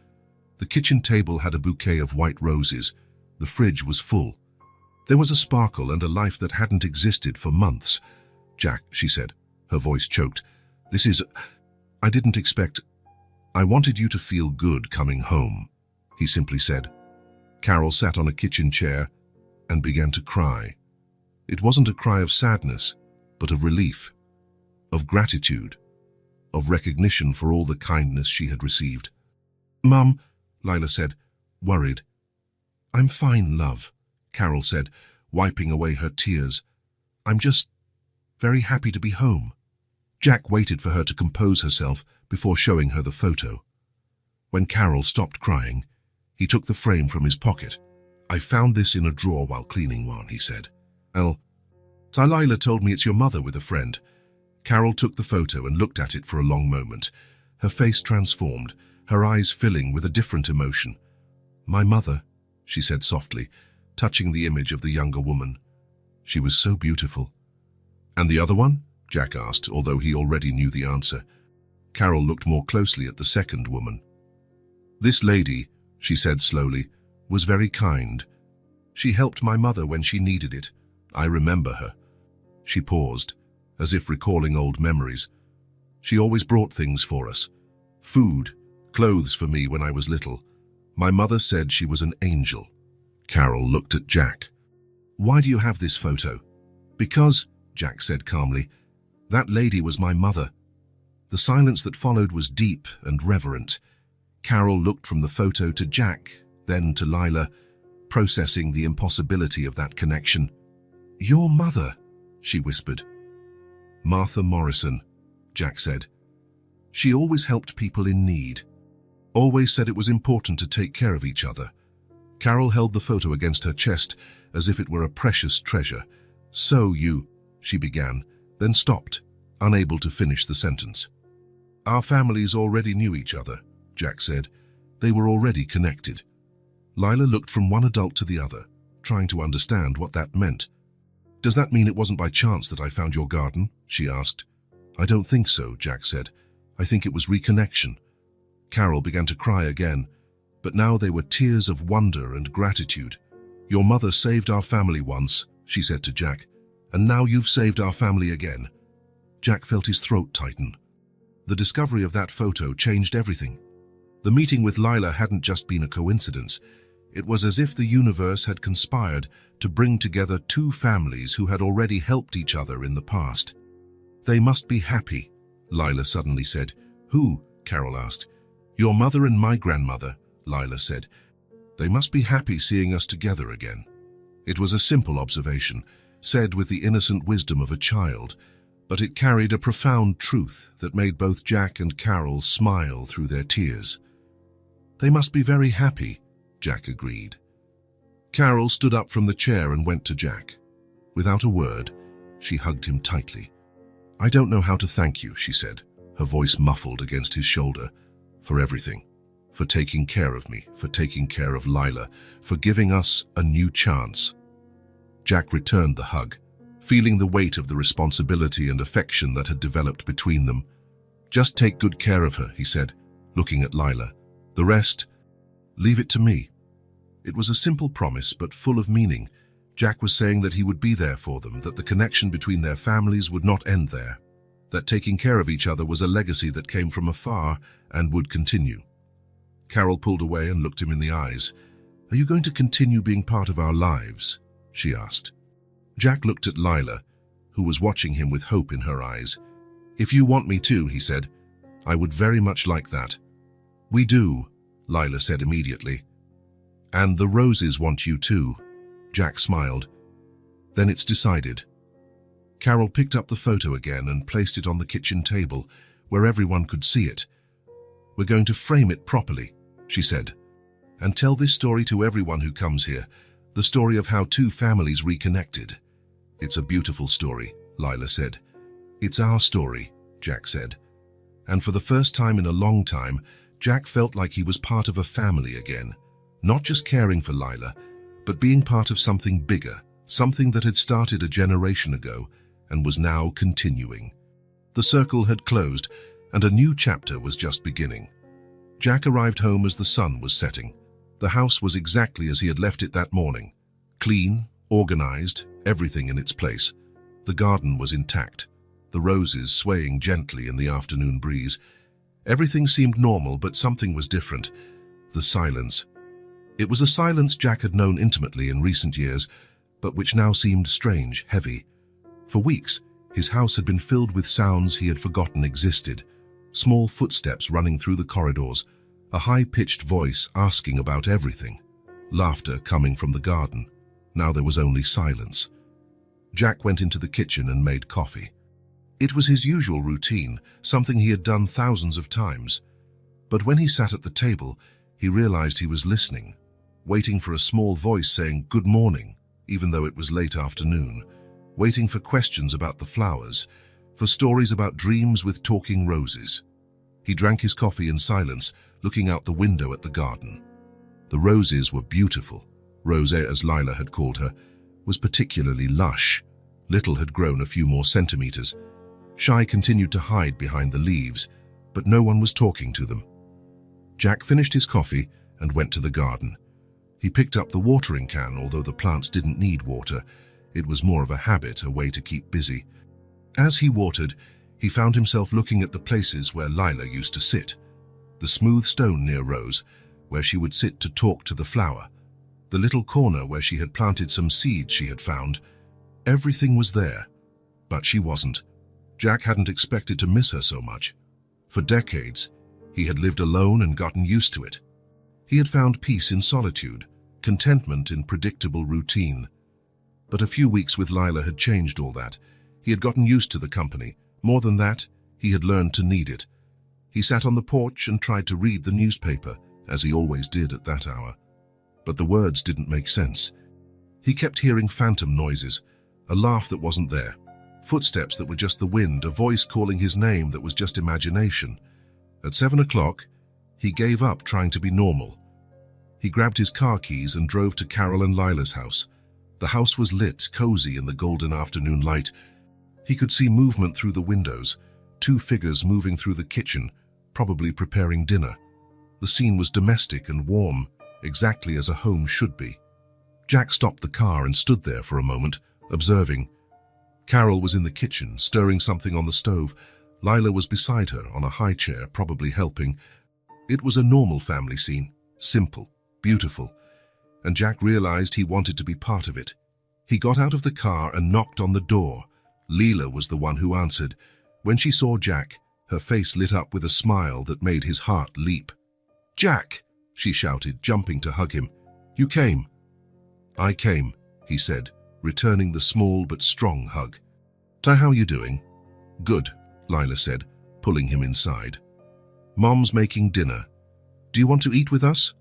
The kitchen table had a bouquet of white roses. The fridge was full. There was a sparkle and a life that hadn't existed for months. "Jack," she said, her voice choked, I didn't expect... I wanted you to feel good coming home," he simply said. Carol sat on a kitchen chair and began to cry. It wasn't a cry of sadness, but of relief, of gratitude, of recognition for all the kindness she had received. "Mum," Lila said, worried. "I'm fine, love," Carol said, wiping away her tears. "I'm just very happy to be home." Jack waited for her to compose herself, before showing her the photo. When Carol stopped crying, he took the frame from his pocket. "I found this in a drawer while cleaning one," he said. Lila told me it's your mother with a friend." Carol took the photo and looked at it for a long moment, her face transformed, her eyes filling with a different emotion. "My mother," she said softly, touching the image of the younger woman. "She was so beautiful." "And the other one?" Jack asked, although he already knew the answer. Carol looked more closely at the second woman. "This lady," she said slowly, "was very kind. She helped my mother when she needed it. I remember her." She paused, as if recalling old memories. "She always brought things for us. Food, clothes for me when I was little. My mother said she was an angel." Carol looked at Jack. "Why do you have this photo?" "Because," Jack said calmly, "that lady was my mother." The silence that followed was deep and reverent. Carol looked from the photo to Jack, then to Lila, processing the impossibility of that connection. "Your mother," she whispered. "Martha Morrison," Jack said. "She always helped people in need. Always said it was important to take care of each other." Carol held the photo against her chest as if it were a precious treasure. "So you," she began, then stopped, unable to finish the sentence. "Our families already knew each other," Jack said. "They were already connected." Lila looked from one adult to the other, trying to understand what that meant. "Does that mean it wasn't by chance that I found your garden?" she asked. "I don't think so," Jack said. "I think it was reconnection." Carol began to cry again, but now they were tears of wonder and gratitude. "Your mother saved our family once," she said to Jack, "and now you've saved our family again." Jack felt his throat tighten. The discovery of that photo changed everything. The meeting with Lila hadn't just been a coincidence. It was as if the universe had conspired to bring together two families who had already helped each other in the past. "They must be happy," Lila suddenly said. "Who?" Carol asked. "Your mother and my grandmother," Lila said. "They must be happy seeing us together again." It was a simple observation, said with the innocent wisdom of a child, but it carried a profound truth that made both Jack and Carol smile through their tears. "They must be very happy," Jack agreed. Carol stood up from the chair and went to Jack. Without a word, she hugged him tightly. "I don't know how to thank you," she said, her voice muffled against his shoulder, "for everything. For taking care of me, for taking care of Lila, for giving us a new chance." Jack returned the hug, feeling the weight of the responsibility and affection that had developed between them. "Just take good care of her," he said, looking at Lila. "The rest, leave it to me." It was a simple promise, but full of meaning. Jack was saying that he would be there for them, that the connection between their families would not end there, that taking care of each other was a legacy that came from afar and would continue. Carol pulled away and looked him in the eyes. "Are you going to continue being part of our lives?" she asked. Jack looked at Lila, who was watching him with hope in her eyes. "If you want me to," he said, "I would very much like that." "We do," Lila said immediately. "And the roses want you too," Jack smiled. "Then it's decided." Carol picked up the photo again and placed it on the kitchen table, where everyone could see it. "We're going to frame it properly," she said, "and tell this story to everyone who comes here, the story of how two families reconnected." "It's a beautiful story," Lila said. "It's our story," Jack said. And for the first time in a long time, Jack felt like he was part of a family again, not just caring for Lila, but being part of something bigger, something that had started a generation ago and was now continuing. The circle had closed, and a new chapter was just beginning. Jack arrived home as the sun was setting. The house was exactly as he had left it that morning. Clean, organized, everything in its place. The garden was intact, the roses swaying gently in the afternoon breeze. Everything seemed normal, but something was different. The silence. It was a silence Jack had known intimately in recent years, but which now seemed strange, heavy. For weeks, his house had been filled with sounds he had forgotten existed. Small footsteps running through the corridors, a high-pitched voice asking about everything. Laughter coming from the garden. Now there was only silence. Jack went into the kitchen and made coffee. It was his usual routine, something he had done thousands of times. But when he sat at the table, he realized he was listening, waiting for a small voice saying good morning, even though it was late afternoon, waiting for questions about the flowers, for stories about dreams with talking roses. He drank his coffee in silence, looking out the window at the garden. The roses were beautiful. Rose, as Lila had called her, was particularly lush. Little had grown a few more centimeters. Shy continued to hide behind the leaves, but no one was talking to them. Jack finished his coffee and went to the garden. He picked up the watering can, although the plants didn't need water. It was more of a habit, a way to keep busy. As he watered, he found himself looking at the places where Lila used to sit. The smooth stone near Rose, where she would sit to talk to the flower. The little corner where she had planted some seeds she had found. Everything was there, but she wasn't. Jack hadn't expected to miss her so much. For decades, he had lived alone and gotten used to it. He had found peace in solitude, contentment in predictable routine. But a few weeks with Lila had changed all that. He had gotten used to the company. More than that, he had learned to need it. He sat on the porch and tried to read the newspaper, as he always did at that hour. But the words didn't make sense. He kept hearing phantom noises, a laugh that wasn't there, footsteps that were just the wind, a voice calling his name that was just imagination. At 7 o'clock, he gave up trying to be normal. He grabbed his car keys and drove to Carol and Lila's house. The house was lit, cozy in the golden afternoon light. He could see movement through the windows, 2 figures moving through the kitchen, probably preparing dinner. The scene was domestic and warm, exactly as a home should be. Jack stopped the car and stood there for a moment, observing. Carol was in the kitchen, stirring something on the stove. Lila was beside her on a high chair, probably helping. It was a normal family scene, simple, beautiful, and Jack realized he wanted to be part of it. He got out of the car and knocked on the door. Lila was the one who answered. When she saw Jack, her face lit up with a smile that made his heart leap. "Jack!" she shouted, jumping to hug him. "You came." "I came," he said, returning the small but strong hug. "How you doing?" "Good," Lila said, pulling him inside. "Mom's making dinner. Do you want to eat with us?"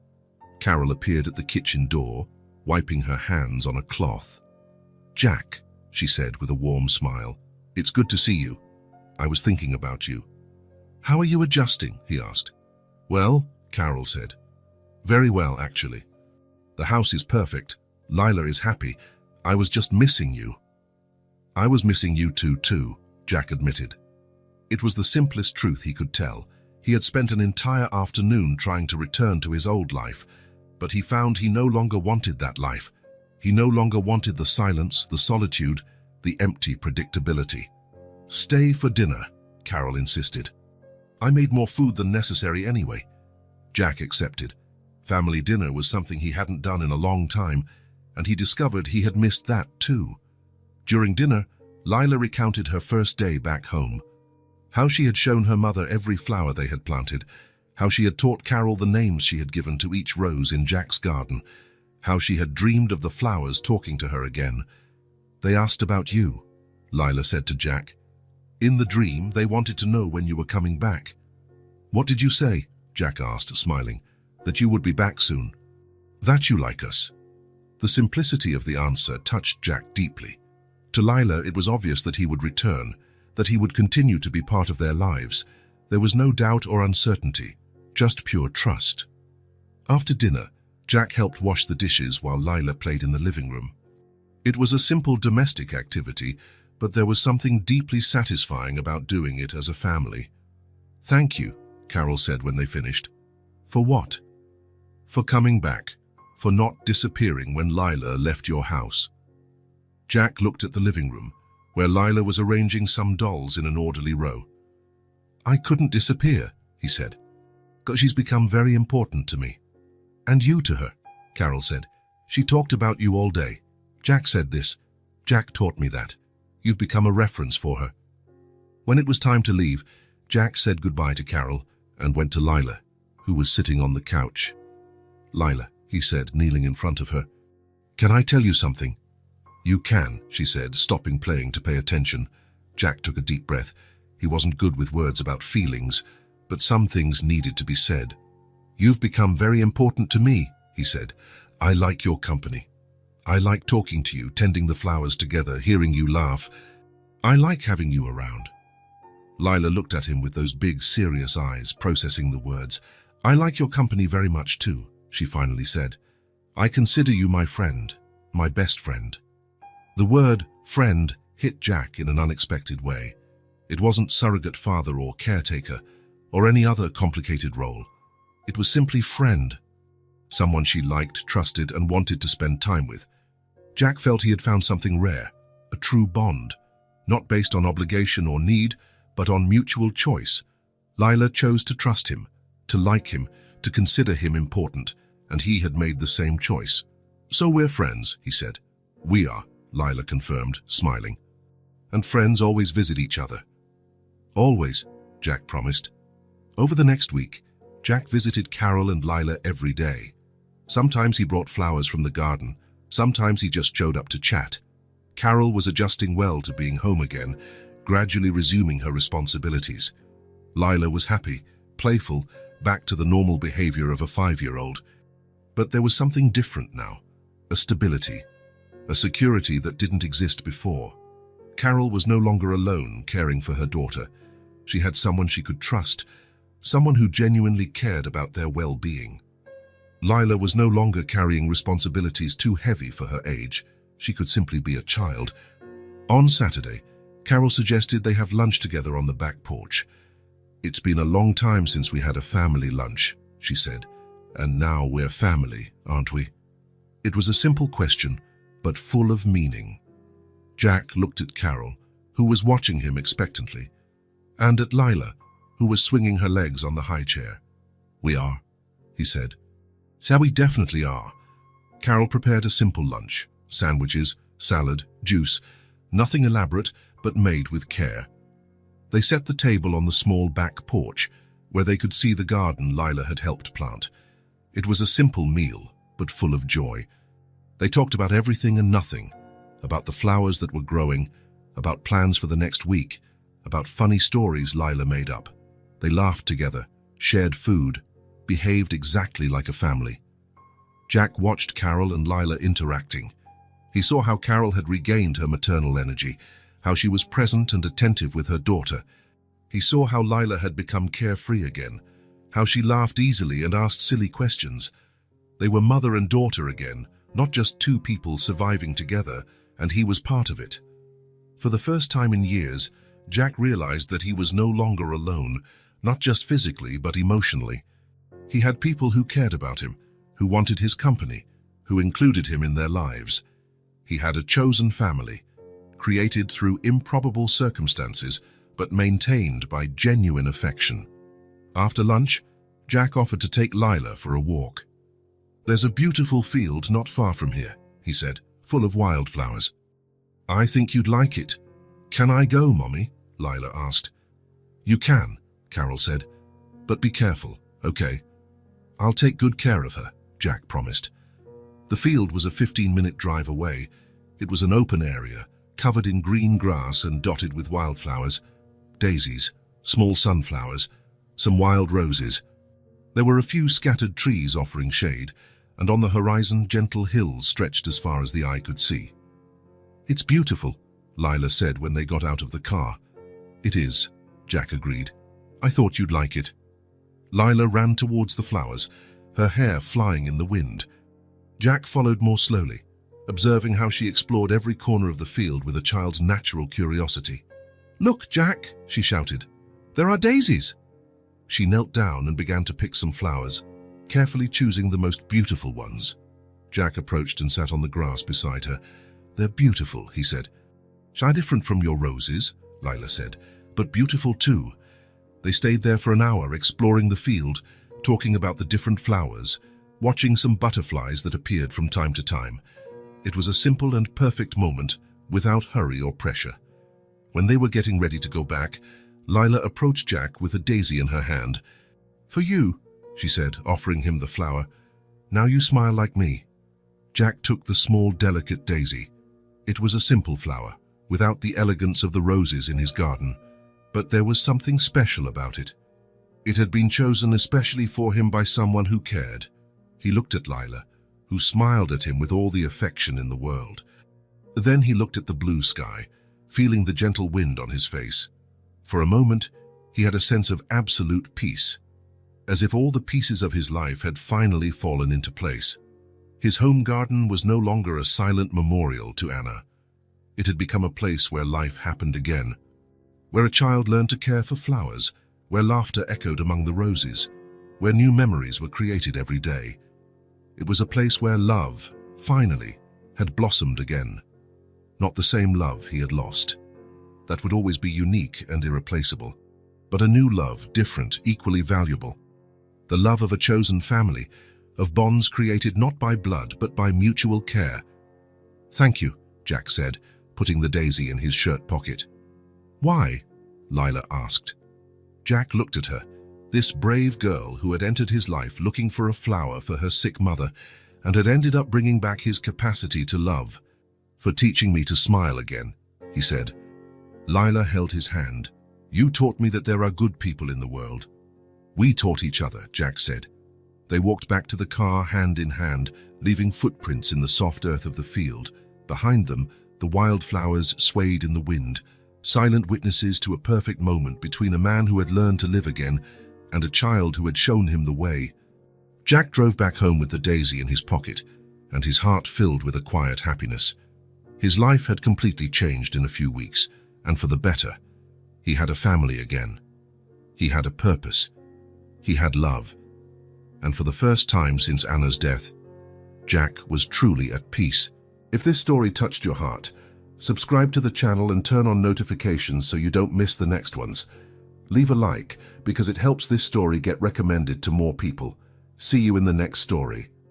Carol appeared at the kitchen door, wiping her hands on a cloth. "Jack," she said with a warm smile, "it's good to see you. I was thinking about you." "How are you adjusting?" he asked. "Well," Carol said. "Very well, actually. The house is perfect. Lila is happy. I was just missing you." "I was missing you too," Jack admitted. It was the simplest truth he could tell. He had spent an entire afternoon trying to return to his old life, but he found he no longer wanted that life. He no longer wanted the silence, the solitude, the empty predictability. "Stay for dinner," Carol insisted. "I made more food than necessary anyway." Jack accepted. Family dinner was something he hadn't done in a long time, and he discovered he had missed that too. During dinner, Lila recounted her first day back home. How she had shown her mother every flower they had planted, how she had taught Carol the names she had given to each rose in Jack's garden, how she had dreamed of the flowers talking to her again. "They asked about you," Lila said to Jack. "In the dream, they wanted to know when you were coming back." "What did you say?" Jack asked, smiling. "That you would be back soon. That you like us." The simplicity of the answer touched Jack deeply. To Lila, it was obvious that he would return, that he would continue to be part of their lives. There was no doubt or uncertainty, just pure trust. After dinner, Jack helped wash the dishes while Lila played in the living room. It was a simple domestic activity, but there was something deeply satisfying about doing it as a family. "Thank you," Carol said when they finished. "For what?" "For coming back, for not disappearing when Lila left your house." Jack looked at the living room, where Lila was arranging some dolls in an orderly row. "I couldn't disappear," he said. "'Cause she's become very important to me." "And you to her," Carol said. "She talked about you all day. Jack said this. Jack taught me that. You've become a reference for her." When it was time to leave, Jack said goodbye to Carol and went to Lila, who was sitting on the couch. "Lila," he said, kneeling in front of her. "Can I tell you something?" "You can," she said, stopping playing to pay attention. Jack took a deep breath. He wasn't good with words about feelings, but some things needed to be said. "You've become very important to me," he said. "I like your company. I like talking to you, tending the flowers together, hearing you laugh. I like having you around." Lila looked at him with those big, serious eyes, processing the words. "I like your company very much too," she finally said. "I consider you my friend, my best friend." The word friend hit Jack in an unexpected way. It wasn't surrogate father or caretaker, or any other complicated role. It was simply friend. Someone she liked, trusted, and wanted to spend time with. Jack felt he had found something rare, a true bond, not based on obligation or need, but on mutual choice. Lila chose to trust him, to like him, to consider him important, and he had made the same choice. "So we're friends," he said. "We are," Lila confirmed, smiling. "And friends always visit each other." "Always," Jack promised. Over the next week, Jack visited Carol and Lila every day. Sometimes he brought flowers from the garden, sometimes he just showed up to chat. Carol was adjusting well to being home again, gradually resuming her responsibilities. Lila was happy, playful, back to the normal behavior of a 5-year-old. But there was something different now, a stability, a security that didn't exist before. Carol was no longer alone caring for her daughter. She had someone she could trust, someone who genuinely cared about their well-being. Lila was no longer carrying responsibilities too heavy for her age. She could simply be a child. On Saturday, Carol suggested they have lunch together on the back porch. "It's been a long time since we had a family lunch," she said, "and now we're family, aren't we?" It was a simple question, but full of meaning. Jack looked at Carol, who was watching him expectantly, and at Lila, who was swinging her legs on the high chair. "We are," he said. "So we definitely are." Carol prepared a simple lunch, sandwiches, salad, juice, nothing elaborate, but made with care. They set the table on the small back porch, where they could see the garden Lila had helped plant. It was a simple meal, but full of joy. They talked about everything and nothing, about the flowers that were growing, about plans for the next week, about funny stories Lila made up. They laughed together, shared food, behaved exactly like a family. Jack watched Carol and Lila interacting. He saw how Carol had regained her maternal energy, how she was present and attentive with her daughter. He saw how Lila had become carefree again, how she laughed easily and asked silly questions. They were mother and daughter again, not just two people surviving together, and he was part of it. For the first time in years, Jack realized that he was no longer alone, not just physically but emotionally. He had people who cared about him, who wanted his company, who included him in their lives. He had a chosen family, created through improbable circumstances, but maintained by genuine affection. After lunch, Jack offered to take Lila for a walk. "There's a beautiful field not far from here," he said, "full of wildflowers. I think you'd like it." "Can I go, Mommy?" Lila asked. "You can," Carol said, "but be careful, okay?" "I'll take good care of her," Jack promised. The field was a 15-minute drive away. It was an open area, covered in green grass and dotted with wildflowers, daisies, small sunflowers, some wild roses. There were a few scattered trees offering shade, and on the horizon gentle hills stretched as far as the eye could see. "It's beautiful," Lila said when they got out of the car. "It is," Jack agreed. "I thought you'd like it." Lila ran towards the flowers, her hair flying in the wind. Jack followed more slowly, observing how she explored every corner of the field with a child's natural curiosity. "Look, Jack," she shouted. "There are daisies." She knelt down and began to pick some flowers, carefully choosing the most beautiful ones. Jack approached and sat on the grass beside her. "They're beautiful," he said. "Shy different from your roses," Lila said, "but beautiful too." They stayed there for an hour, exploring the field, talking about the different flowers, watching some butterflies that appeared from time to time. It was a simple and perfect moment, without hurry or pressure. When they were getting ready to go back, Lila approached Jack with a daisy in her hand. "For you," she said, offering him the flower. "Now you smile like me." Jack took the small, delicate daisy. It was a simple flower, without the elegance of the roses in his garden, but there was something special about it. It had been chosen especially for him by someone who cared. He looked at Lila, who smiled at him with all the affection in the world. Then he looked at the blue sky, feeling the gentle wind on his face. For a moment, he had a sense of absolute peace, as if all the pieces of his life had finally fallen into place. His home garden was no longer a silent memorial to Anna. It had become a place where life happened again, where a child learned to care for flowers, where laughter echoed among the roses, where new memories were created every day. It was a place where love, finally, had blossomed again. Not the same love he had lost. That would always be unique and irreplaceable, but a new love, different, equally valuable. The love of a chosen family, of bonds created not by blood but by mutual care. "Thank you," Jack said, putting the daisy in his shirt pocket. "Why?" Lila asked. Jack looked at her, this brave girl who had entered his life looking for a flower for her sick mother and had ended up bringing back his capacity to love. "For teaching me to smile again," he said. Lila held his hand. "You taught me that there are good people in the world." "We taught each other," Jack said. They walked back to the car hand in hand, leaving footprints in the soft earth of the field. Behind them, the wildflowers swayed in the wind, silent witnesses to a perfect moment between a man who had learned to live again and a child who had shown him the way. Jack drove back home with the daisy in his pocket, and his heart filled with a quiet happiness. His life had completely changed in a few weeks, and for the better. He had a family again. He had a purpose. He had love. And for the first time since Anna's death, Jack was truly at peace. If this story touched your heart, subscribe to the channel and turn on notifications so you don't miss the next ones. Leave a like because it helps this story get recommended to more people. See you in the next story.